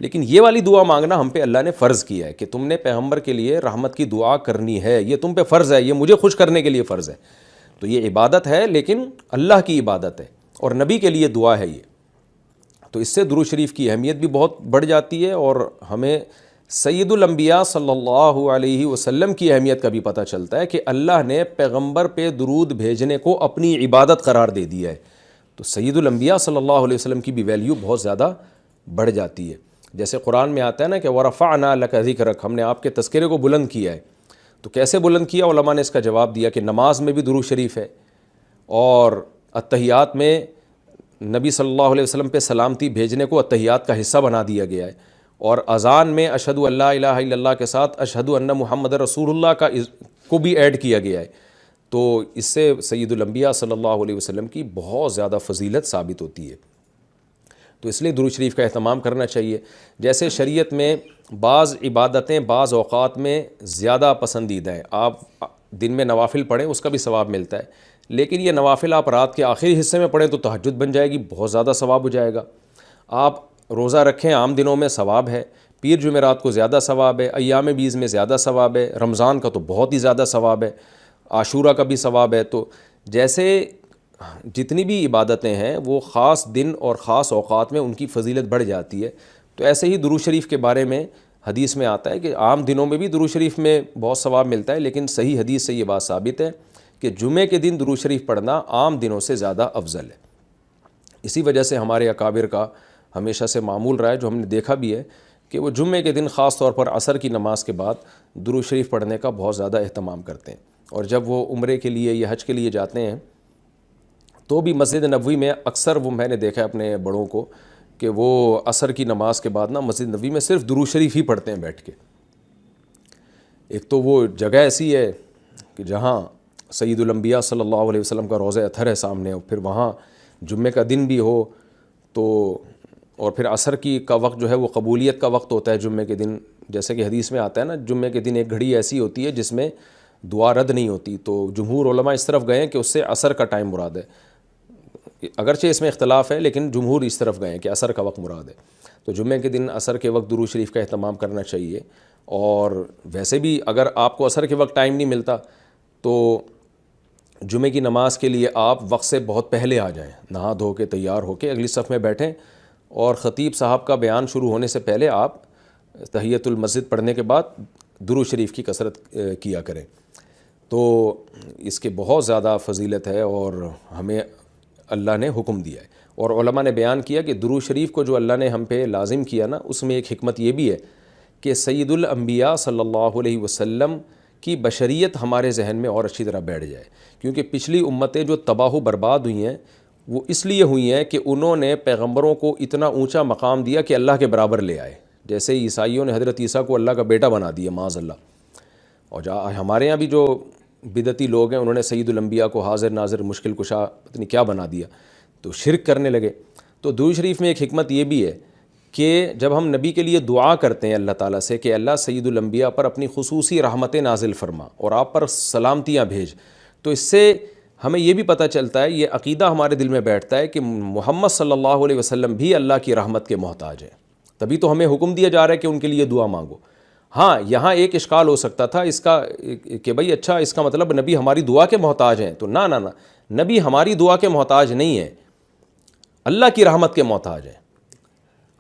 لیکن یہ والی دعا مانگنا ہم پہ اللہ نے فرض کیا ہے کہ تم نے پیغمبر کے لیے رحمت کی دعا کرنی ہے، یہ تم پہ فرض ہے، یہ مجھے خوش کرنے کے لیے فرض ہے. تو یہ عبادت ہے لیکن اللہ کی عبادت ہے اور نبی کے لیے دعا ہے یہ. تو اس سے درود شریف کی اہمیت بھی بہت بڑھ جاتی ہے اور ہمیں سید الانبیاء صلی اللہ علیہ وسلم کی اہمیت کا بھی پتہ چلتا ہے کہ اللہ نے پیغمبر پہ درود بھیجنے کو اپنی عبادت قرار دے دیا ہے. تو سید الانبیاء صلی اللہ علیہ وسلم کی بھی ویلیو بہت زیادہ بڑھ جاتی ہے. جیسے قرآن میں آتا ہے نا کہ وَرَفَعْنَا لَكَ ذِكْرَكَ، ہم نے آپ کے تذکرے کو بلند کیا ہے. تو کیسے بلند کیا؟ علماء نے اس کا جواب دیا کہ نماز میں بھی درود شریف ہے، اور اتحیات میں نبی صلی اللہ علیہ وسلم پہ سلامتی بھیجنے کو اتحیات کا حصہ بنا دیا گیا ہے، اور اذان میں اشہد ان لا الہ الا اللہ کے ساتھ اشہد ان محمد رسول اللہ کو بھی ایڈ کیا گیا ہے، تو اس سے سید الانبیاء صلی اللہ علیہ وسلم کی بہت زیادہ فضیلت ثابت ہوتی ہے۔ تو اس لیے درود شریف کا اہتمام کرنا چاہیے۔ جیسے شریعت میں بعض عبادتیں بعض اوقات میں زیادہ پسندیدہ ہیں، آپ دن میں نوافل پڑھیں اس کا بھی ثواب ملتا ہے، لیکن یہ نوافل آپ رات کے آخری حصے میں پڑھیں تو تہجد بن جائے گی، بہت زیادہ ثواب ہو جائے گا۔ آپ روزہ رکھیں عام دنوں میں ثواب ہے، پیر جمعرات کو زیادہ ثواب ہے، ایام بیز میں زیادہ ثواب ہے، رمضان کا تو بہت ہی زیادہ ثواب ہے، عاشورہ کا بھی ثواب ہے۔ تو جیسے جتنی بھی عبادتیں ہیں وہ خاص دن اور خاص اوقات میں ان کی فضیلت بڑھ جاتی ہے، تو ایسے ہی درود شریف کے بارے میں حدیث میں آتا ہے کہ عام دنوں میں بھی درود شریف میں بہت ثواب ملتا ہے، لیکن صحیح حدیث سے یہ بات ثابت ہے کہ جمعے کے دن درود شریف پڑھنا عام دنوں سے زیادہ افضل ہے۔ اسی وجہ سے ہمارے اکابر کا ہمیشہ سے معمول رہا ہے، جو ہم نے دیکھا بھی ہے کہ وہ جمعے کے دن خاص طور پر عصر کی نماز کے بعد درود شریف پڑھنے کا بہت زیادہ اہتمام کرتے ہیں، اور جب وہ عمرے کے لیے یا حج کے لیے جاتے ہیں تو بھی مسجد نبوی میں اکثر وہ میں نے دیکھا ہے اپنے بڑوں کو کہ وہ عصر کی نماز کے بعد مسجد نبوی میں صرف درود شریف ہی پڑھتے ہیں بیٹھ کے۔ ایک تو وہ جگہ ایسی ہے کہ جہاں سید الانبیاء صلی اللہ علیہ وسلم کا روضہ اطہر ہے سامنے، اور پھر وہاں جمعے کا دن بھی ہو تو، اور پھر عصر کا وقت جو ہے وہ قبولیت کا وقت ہوتا ہے جمعے کے دن، جیسے کہ حدیث میں آتا ہے نا، جمعے کے دن ایک گھڑی ایسی ہوتی ہے جس میں دعا رد نہیں ہوتی، تو جمہور علماء اس طرف گئے ہیں کہ اس سے عصر کا ٹائم مراد ہے، اگرچہ اس میں اختلاف ہے لیکن جمہور اس طرف گئے ہیں کہ عصر کا وقت مراد ہے۔ تو جمعے کے دن عصر کے وقت درود شریف کا اہتمام کرنا چاہیے، اور ویسے بھی اگر آپ کو عصر کے وقت ٹائم نہیں ملتا تو جمعے کی نماز کے لیے آپ وقت سے بہت پہلے آ جائیں، نہا دھو کے تیار ہو کے اگلی صف میں بیٹھیں، اور خطیب صاحب کا بیان شروع ہونے سے پہلے آپ تحیۃ المسجد پڑھنے کے بعد درود شریف کی کثرت کیا کریں۔ تو اس کے بہت زیادہ فضیلت ہے اور ہمیں اللہ نے حکم دیا ہے، اور علماء نے بیان کیا کہ درود شریف کو جو اللہ نے ہم پہ لازم کیا نا، اس میں ایک حکمت یہ بھی ہے کہ سید الانبیاء صلی اللہ علیہ وسلم کی بشریت ہمارے ذہن میں اور اچھی طرح بیٹھ جائے، کیونکہ پچھلی امتیں جو تباہ و برباد ہوئی ہیں وہ اس لیے ہوئی ہیں کہ انہوں نے پیغمبروں کو اتنا اونچا مقام دیا کہ اللہ کے برابر لے آئے، جیسے عیسائیوں نے حضرت عیسیٰ کو اللہ کا بیٹا بنا دیا معاذ اللہ، اور ہمارے یہاں بھی جو بدعتی لوگ ہیں انہوں نے سید الانبیاء کو حاضر ناظر مشکل کشا پتہ نہیں کیا بنا دیا، تو شرک کرنے لگے۔ تو درود شریف میں ایک حکمت یہ بھی ہے کہ جب ہم نبی کے لیے دعا کرتے ہیں اللہ تعالیٰ سے کہ اللہ سید الانبیاء پر اپنی خصوصی رحمتیں نازل فرما اور آپ پر سلامتیاں بھیج، تو اس سے ہمیں یہ بھی پتہ چلتا ہے، یہ عقیدہ ہمارے دل میں بیٹھتا ہے کہ محمد صلی اللہ علیہ وسلم بھی اللہ کی رحمت کے محتاج ہیں، تبھی تو ہمیں حکم دیا جا رہا ہے کہ ان کے لیے دعا مانگو۔ ہاں یہاں ایک اشکال ہو سکتا تھا اس کا کہ بھئی اچھا اس کا مطلب نبی ہماری دعا کے محتاج ہیں، تو نہ نبی ہماری دعا کے محتاج نہیں ہیں، اللہ کی رحمت کے محتاج ہیں۔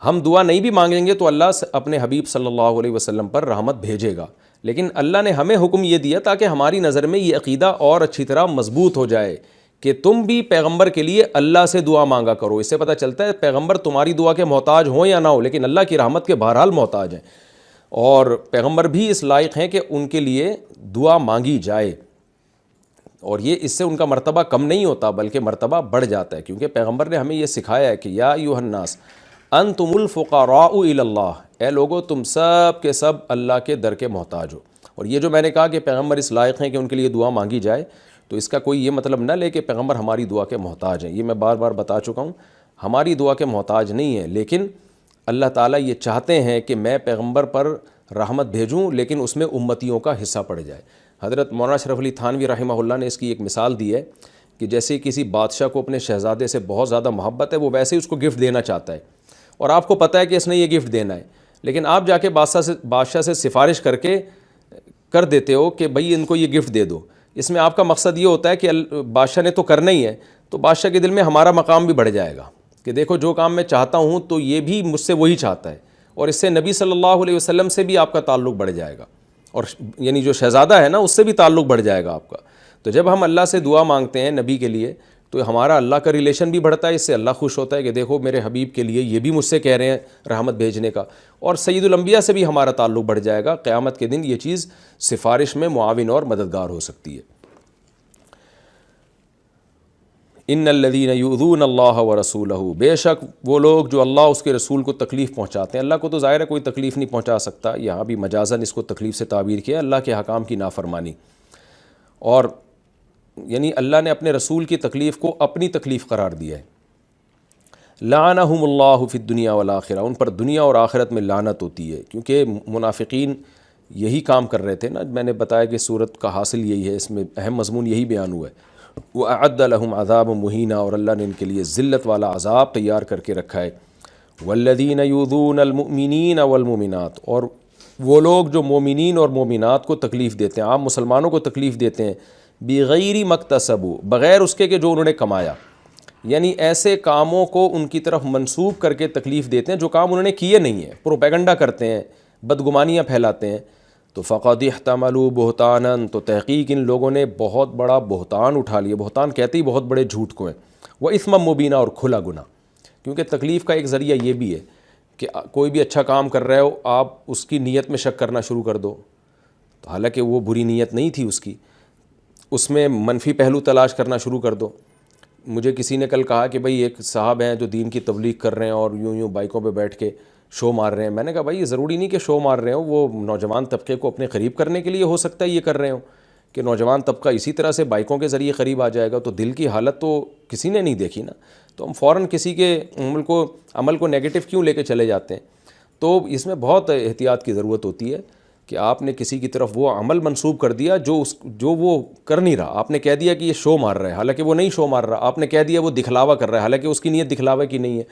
ہم دعا نہیں بھی مانگیں گے تو اللہ اپنے حبیب صلی اللہ علیہ وسلم پر رحمت بھیجے گا، لیکن اللہ نے ہمیں حکم یہ دیا تاکہ ہماری نظر میں یہ عقیدہ اور اچھی طرح مضبوط ہو جائے کہ تم بھی پیغمبر کے لیے اللہ سے دعا مانگا کرو۔ اس سے پتہ چلتا ہے پیغمبر تمہاری دعا کے محتاج ہوں یا نہ ہو، لیکن اللہ کی رحمت کے بہرحال محتاج ہیں، اور پیغمبر بھی اس لائق ہیں کہ ان کے لیے دعا مانگی جائے، اور یہ اس سے ان کا مرتبہ کم نہیں ہوتا بلکہ مرتبہ بڑھ جاتا ہے، کیونکہ پیغمبر نے ہمیں یہ سکھایا ہے کہ یا ایھا الناس انتم الفقراء الی اللہ، اے لوگو تم سب کے سب اللہ کے در کے محتاج ہو۔ اور یہ جو میں نے کہا کہ پیغمبر اس لائق ہیں کہ ان کے لیے دعا مانگی جائے، تو اس کا کوئی یہ مطلب نہ لے کہ پیغمبر ہماری دعا کے محتاج ہیں، یہ میں بار بار بتا چکا ہوں، ہماری دعا کے محتاج نہیں ہیں، لیکن اللہ تعالیٰ یہ چاہتے ہیں کہ میں پیغمبر پر رحمت بھیجوں لیکن اس میں امتیوں کا حصہ پڑ جائے۔ حضرت مولانا اشرف علی تھانوی رحمہ اللہ نے اس کی ایک مثال دی ہے کہ جیسے کسی بادشاہ کو اپنے شہزادے سے بہت زیادہ محبت ہے، وہ ویسے ہی اس کو گفٹ دینا چاہتا ہے، اور آپ کو پتہ ہے کہ اس نے یہ گفٹ دینا ہے، لیکن آپ جا کے بادشاہ سے سفارش کر دیتے ہو کہ بھئی ان کو یہ گفٹ دے دو۔ اس میں آپ کا مقصد یہ ہوتا ہے کہ بادشاہ نے تو کرنا ہی ہے، تو بادشاہ کے دل میں ہمارا مقام بھی بڑھ جائے گا کہ دیکھو جو کام میں چاہتا ہوں تو یہ بھی مجھ سے وہی چاہتا ہے، اور اس سے نبی صلی اللہ علیہ وسلم سے بھی آپ کا تعلق بڑھ جائے گا، اور یعنی جو شہزادہ ہے نا اس سے بھی تعلق بڑھ جائے گا آپ کا۔ تو جب ہم اللہ سے دعا مانگتے ہیں نبی کے لیے تو ہمارا اللہ کا ریلیشن بھی بڑھتا ہے، اس سے اللہ خوش ہوتا ہے کہ دیکھو میرے حبیب کے لیے یہ بھی مجھ سے کہہ رہے ہیں رحمت بھیجنے کا، اور سید الانبیاء سے بھی ہمارا تعلق بڑھ جائے گا۔ قیامت کے دن یہ چیز سفارش میں معاون اور مددگار ہو سکتی ہے۔ ان الذین یؤذون اللہ ورسولہ، بے شک وہ لوگ جو اللہ اس کے رسول کو تکلیف پہنچاتے ہیں. اللہ کو تو ظاہر ہے کوئی تکلیف نہیں پہنچا سکتا، یہاں بھی مجازاً اس کو تکلیف سے تعبیر کیا، اللہ کے حکام کی نافرمانی. اور یعنی اللہ نے اپنے رسول کی تکلیف کو اپنی تکلیف قرار دیا ہے. لعنہم اللہ فی الدنیا والآخرہ، ان پر دنیا اور آخرت میں لعنت ہوتی ہے، کیونکہ منافقین یہی کام کر رہے تھے نا. میں نے بتایا کہ سورت کا حاصل یہی ہے، اس میں اہم مضمون یہی بیان ہوا ہے. وَأَعَدَّ لَهُمْ عَذَابٌ مُهِينًا، اور اللہ نے ان کے لیے ذلت والا عذاب تیار کر کے رکھا ہے. وَالَّذِينَ يُؤْذُونَ الْمُؤْمِنِينَ وَالْمُؤْمِنَاتِ، اور وہ لوگ جو مومنین اور مومنات کو تکلیف دیتے ہیں، عام مسلمانوں کو تکلیف دیتے ہیں، بغیر مکتسبوا، بغیر اس کے کہ جو انہوں نے کمایا، یعنی ایسے کاموں کو ان کی طرف منسوب کر کے تکلیف دیتے ہیں جو کام انہوں نے کیے نہیں ہیں، پروپیگنڈا کرتے ہیں، بدگمانیاں پھیلاتے ہیں. تو فقد احتملوا بہتانا، تو تحقیق ان لوگوں نے بہت بڑا بہتان اٹھا لیا. بہتان کہتے ہی بہت بڑے جھوٹ کو ہیں. وہ اثما مبینہ، اور کھلا گناہ. کیونکہ تکلیف کا ایک ذریعہ یہ بھی ہے کہ کوئی بھی اچھا کام کر رہے ہو، آپ اس کی نیت میں شک کرنا شروع کر دو، تو حالانکہ وہ بری نیت نہیں تھی اس کی، اس میں منفی پہلو تلاش کرنا شروع کر دو. مجھے کسی نے کل کہا کہ بھئی ایک صاحب ہیں جو دین کی تبلیغ کر رہے ہیں اور یوں بائکوں پہ بیٹھ کے شو مار رہے ہیں. میں نے کہا بھائی یہ ضروری نہیں کہ شو مار رہے ہو، وہ نوجوان طبقے کو اپنے قریب کرنے کے لیے ہو سکتا ہے یہ کر رہے ہوں، کہ نوجوان طبقہ اسی طرح سے بائکوں کے ذریعے قریب آ جائے گا. تو دل کی حالت تو کسی نے نہیں دیکھی نا، تو ہم فوراً کسی کے عمل کو نیگیٹو کیوں لے کے چلے جاتے ہیں. تو اس میں بہت احتیاط کی ضرورت ہوتی ہے کہ آپ نے کسی کی طرف وہ عمل منسوب کر دیا جو وہ کر نہیں رہا. آپ نے کہہ دیا کہ یہ شو مار رہا ہے، حالانکہ وہ نہیں شو مار رہا. آپ نے کہہ دیا وہ دکھلاوا کر رہا ہے، حالانکہ اس کی نیت دکھلاوا کی نہیں ہے.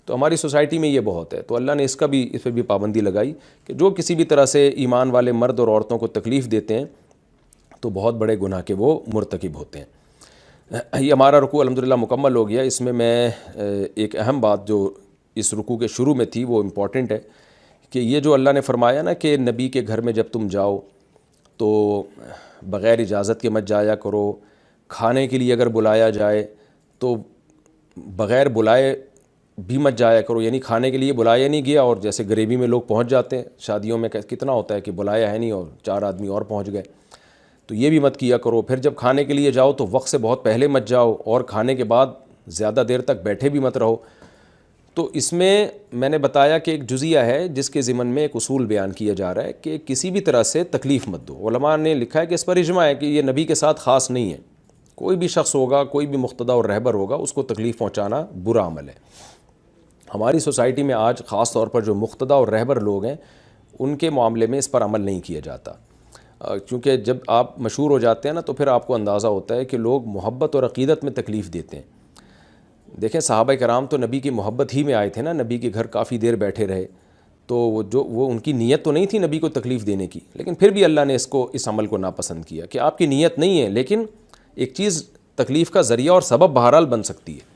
تو ہماری سوسائٹی میں یہ بہت ہے. تو اللہ نے اس پہ بھی پابندی لگائی کہ جو کسی بھی طرح سے ایمان والے مرد اور عورتوں کو تکلیف دیتے ہیں تو بہت بڑے گناہ کے وہ مرتکب ہوتے ہیں. یہ ہمارا رکوع الحمدللہ مکمل ہو گیا. اس میں ایک اہم بات جو اس رکوع کے شروع میں تھی وہ امپورٹنٹ ہے کہ یہ جو اللہ نے فرمایا نا کہ نبی کے گھر میں جب تم جاؤ تو بغیر اجازت کے مت جایا کرو، کھانے کے لیے اگر بلایا جائے تو بغیر بلائے بھی مت جایا کرو. یعنی کھانے کے لیے بلایا نہیں گیا اور جیسے غریبی میں لوگ پہنچ جاتے ہیں، شادیوں میں کتنا ہوتا ہے کہ بلایا ہے نہیں اور 4 آدمی اور پہنچ گئے، تو یہ بھی مت کیا کرو. پھر جب کھانے کے لیے جاؤ تو وقت سے بہت پہلے مت جاؤ، اور کھانے کے بعد زیادہ دیر تک بیٹھے بھی مت رہو. تو اس میں نے بتایا کہ ایک جزیہ ہے جس کے ضمن میں ایک اصول بیان کیا جا رہا ہے کہ کسی بھی طرح سے تکلیف مت دو. علماء نے لکھا ہے کہ اس پر اجماع ہے کہ یہ نبی کے ساتھ خاص نہیں ہے. کوئی بھی شخص ہوگا، کوئی بھی مقتدی اور رہبر ہوگا، اس کو تکلیف پہنچانا برا عمل ہے. ہماری سوسائٹی میں آج خاص طور پر جو مقتدی اور رہبر لوگ ہیں ان کے معاملے میں اس پر عمل نہیں کیا جاتا، کیونکہ جب آپ مشہور ہو جاتے ہیں نا تو پھر آپ کو اندازہ ہوتا ہے کہ لوگ محبت اور عقیدت میں تکلیف دیتے ہیں. دیکھیں صحابہ کرام تو نبی کی محبت ہی میں آئے تھے نا، نبی کے گھر کافی دیر بیٹھے رہے، تو وہ ان کی نیت تو نہیں تھی نبی کو تکلیف دینے کی، لیکن پھر بھی اللہ نے اس عمل کو ناپسند کیا کہ آپ کی نیت نہیں ہے، لیکن ایک چیز تکلیف کا ذریعہ اور سبب بہرحال بن سکتی ہے.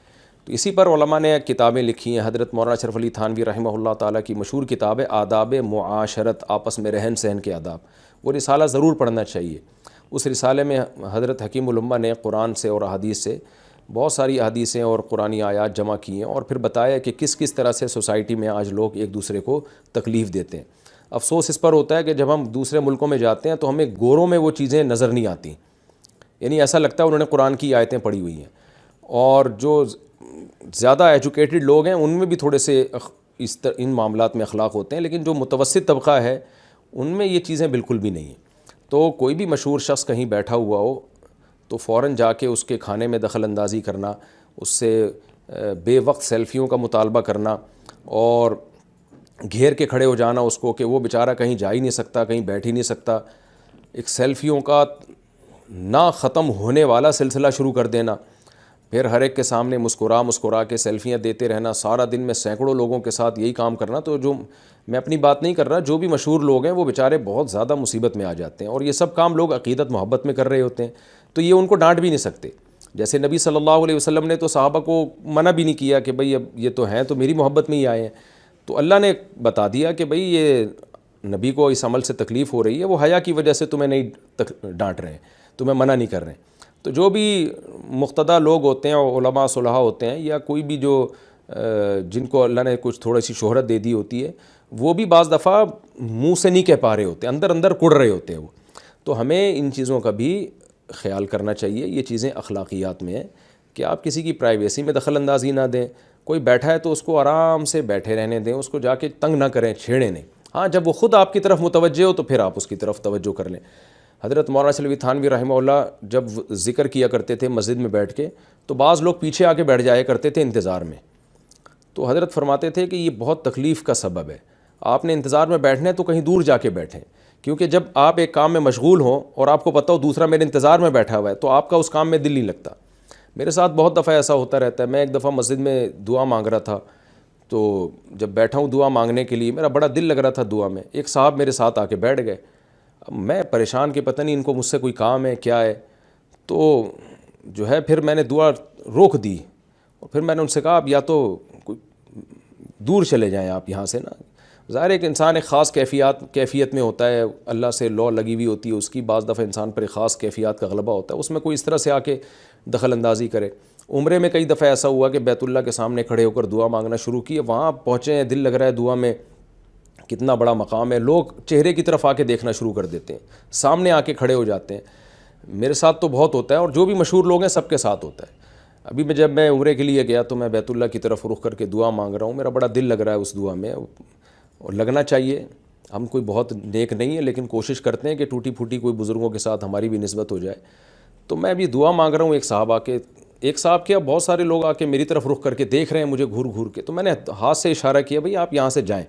تو اسی پر علماء نے کتابیں لکھی ہیں. حضرت مولانا اشرف علی تھانوی رحمہ اللہ تعالیٰ کی مشہور کتاب ہے آداب معاشرت، آپس میں رہن سہن کے آداب. وہ رسالہ ضرور پڑھنا چاہیے. اس رسالے میں حضرت حکیم الامہ نے قرآن سے اور احادیث سے بہت ساری احادیثیں اور قرآنی آیات جمع کی ہیں اور پھر بتایا کہ کس طرح سے سوسائٹی میں آج لوگ ایک دوسرے کو تکلیف دیتے ہیں. افسوس اس پر ہوتا ہے کہ جب ہم دوسرے ملکوں میں جاتے ہیں تو ہمیں گوروں میں وہ چیزیں نظر نہیں آتی، یعنی ایسا لگتا ہے انہوں نے قرآن کی آیتیں پڑھی ہوئی ہیں. اور جو زیادہ ایجوکیٹڈ لوگ ہیں ان میں بھی تھوڑے سے ان معاملات میں اخلاق ہوتے ہیں، لیکن جو متوسط طبقہ ہے ان میں یہ چیزیں بالکل بھی نہیں ہیں. تو کوئی بھی مشہور شخص کہیں بیٹھا ہوا ہو تو فوراً جا کے اس کے کھانے میں دخل اندازی کرنا، اس سے بے وقت سیلفیوں کا مطالبہ کرنا اور گھیر کے کھڑے ہو جانا اس کو کہ وہ بیچارہ کہیں جا ہی نہیں سکتا، کہیں بیٹھ ہی نہیں سکتا. ایک سیلفیوں کا نہ ختم ہونے والا سلسلہ شروع کر دینا، پھر ہر ایک کے سامنے مسکرا کے سیلفیاں دیتے رہنا، سارا دن میں سینکڑوں لوگوں کے ساتھ یہی کام کرنا. تو جو میں اپنی بات نہیں کر رہا، جو بھی مشہور لوگ ہیں وہ بیچارے بہت زیادہ مصیبت میں آ جاتے ہیں، اور یہ سب کام لوگ عقیدت محبت میں کر رہے ہوتے ہیں، تو یہ ان کو ڈانٹ بھی نہیں سکتے. جیسے نبی صلی اللہ علیہ وسلم نے تو صحابہ کو منع بھی نہیں کیا کہ بھئی اب یہ تو ہیں تو میری محبت میں ہی آئے ہیں. تو اللہ نے بتا دیا کہ بھئی یہ نبی کو اس عمل سے تکلیف ہو رہی ہے، وہ حیا کی وجہ سے تمہیں نہیں ڈانٹ رہے ہیں، تمہیں منع نہیں کر رہے ہیں. تو جو بھی مقتدی لوگ ہوتے ہیں، علماء صلحاء ہوتے ہیں، یا کوئی بھی جو جن کو اللہ نے کچھ تھوڑی سی شہرت دے دی ہوتی ہے، وہ بھی بعض دفعہ منہ سے نہیں کہہ پا رہے ہوتے، اندر کڑ رہے ہوتے ہیں وہ. تو ہمیں ان چیزوں کا بھی خیال کرنا چاہیے. یہ چیزیں اخلاقیات میں ہیں کہ آپ کسی کی پرائیویسی میں دخل اندازی نہ دیں. کوئی بیٹھا ہے تو اس کو آرام سے بیٹھے رہنے دیں, اس کو جا کے تنگ نہ کریں, چھیڑیں نہیں. ہاں جب وہ خود آپ کی طرف متوجہ ہو تو پھر آپ اس کی طرف توجہ کر لیں. حضرت مولانا چلوی تھانوی رحمہ اللہ جب ذکر کیا کرتے تھے مسجد میں بیٹھ کے, تو بعض لوگ پیچھے آ کے بیٹھ جایا کرتے تھے انتظار میں. تو حضرت فرماتے تھے کہ یہ بہت تکلیف کا سبب ہے, آپ نے انتظار میں بیٹھنا ہے تو کہیں دور جا کے بیٹھیں, کیونکہ جب آپ ایک کام میں مشغول ہوں اور آپ کو پتہ ہو دوسرا میرے انتظار میں بیٹھا ہوا ہے تو آپ کا اس کام میں دل نہیں لگتا. میرے ساتھ بہت دفعہ ایسا ہوتا رہتا ہے. میں ایک دفعہ مسجد میں دعا مانگ رہا تھا, تو جب بیٹھا ہوں دعا مانگنے کے لیے, میرا بڑا دل لگ رہا تھا دعا میں. ایک صاحب میرے ساتھ آ کے بیٹھ گئے. اب میں پریشان کہ پتہ نہیں ان کو مجھ سے کوئی کام ہے کیا ہے. تو جو ہے پھر میں نے دعا روک دی, اور پھر میں نے ان سے کہا اب یا تو کوئی دور چلے جائیں آپ یہاں سے نا. ظاہر ہے کہ انسان ایک خاص کیفیت میں ہوتا ہے, اللہ سے لو لگی ہوئی ہوتی ہے اس کی. بعض دفعہ انسان پر ایک خاص کیفیات کا غلبہ ہوتا ہے, اس میں کوئی اس طرح سے آ کے دخل اندازی کرے. عمرے میں کئی دفعہ ایسا ہوا کہ بیت اللہ کے سامنے کھڑے ہو کر دعا مانگنا شروع کی. وہاں پہنچے ہیں, دل لگ رہا ہے دعا میں, کتنا بڑا مقام ہے. لوگ چہرے کی طرف آ کے دیکھنا شروع کر دیتے ہیں, سامنے آ کے کھڑے ہو جاتے ہیں. میرے ساتھ تو بہت ہوتا ہے, اور جو بھی مشہور لوگ ہیں سب کے ساتھ ہوتا ہے. ابھی جب میں عمرے کے لیے گیا تو میں بیت اللہ کی طرف رخ کر کے دعا مانگ رہا ہوں. میرا بڑا دل لگ رہا ہے اس دعا میں, اور لگنا چاہیے. ہم کوئی بہت نیک نہیں ہیں, لیکن کوشش کرتے ہیں کہ ٹوٹی پھوٹی کوئی بزرگوں کے ساتھ ہماری بھی نسبت ہو جائے. تو میں ابھی دعا مانگ رہا ہوں, ایک صاحب کیا بہت سارے لوگ آ کے میری طرف رخ کر کے دیکھ رہے ہیں مجھے گھور گھور کے. تو میں نے ہاتھ سے اشارہ کیا, بھئی آپ یہاں سے جائیں.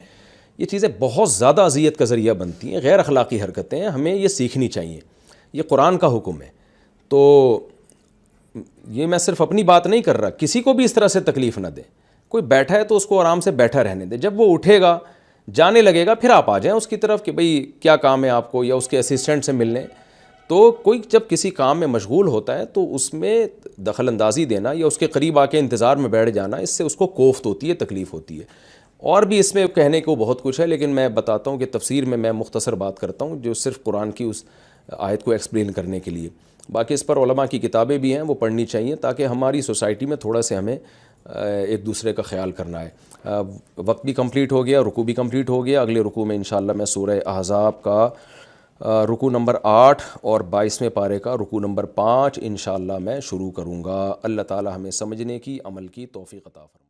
یہ چیزیں بہت زیادہ اذیت کا ذریعہ بنتی ہیں, غیر اخلاقی حرکتیں ہیں, ہمیں یہ سیکھنی چاہیے. یہ قرآن کا حکم ہے. تو یہ میں صرف اپنی بات نہیں کر رہا, کسی کو بھی اس طرح سے تکلیف نہ دیں. کوئی بیٹھا ہے تو اس کو آرام سے بیٹھا رہنے دیں. جب وہ اٹھے گا جانے لگے گا پھر آپ آ جائیں اس کی طرف کہ بھئی کیا کام ہے آپ کو, یا اس کے اسسٹنٹ سے ملنے. تو کوئی جب کسی کام میں مشغول ہوتا ہے تو اس میں دخل اندازی دینا یا اس کے قریب آ کے انتظار میں بیٹھ جانا, اس سے اس کو کوفت ہوتی ہے, تکلیف ہوتی ہے. اور بھی اس میں کہنے کو بہت کچھ ہے, لیکن میں بتاتا ہوں کہ تفسیر میں مختصر بات کرتا ہوں جو صرف قرآن کی اس آیت کو ایکسپلین کرنے کے لیے. باقی اس پر علماء کی کتابیں بھی ہیں, وہ پڑھنی چاہیے تاکہ ہماری سوسائٹی میں تھوڑا سے ہمیں ایک دوسرے کا خیال کرنا ہے. وقت بھی کمپلیٹ ہو گیا, رکوع بھی کمپلیٹ ہو گیا. اگلے رکوع میں انشاءاللہ میں سورہ احزاب کا رکوع نمبر 8 اور 22ویں پارے کا رکوع نمبر 5 انشاءاللہ میں شروع کروں گا. اللہ تعالی ہمیں سمجھنے کی, عمل کی توفیق عطا فرمائے.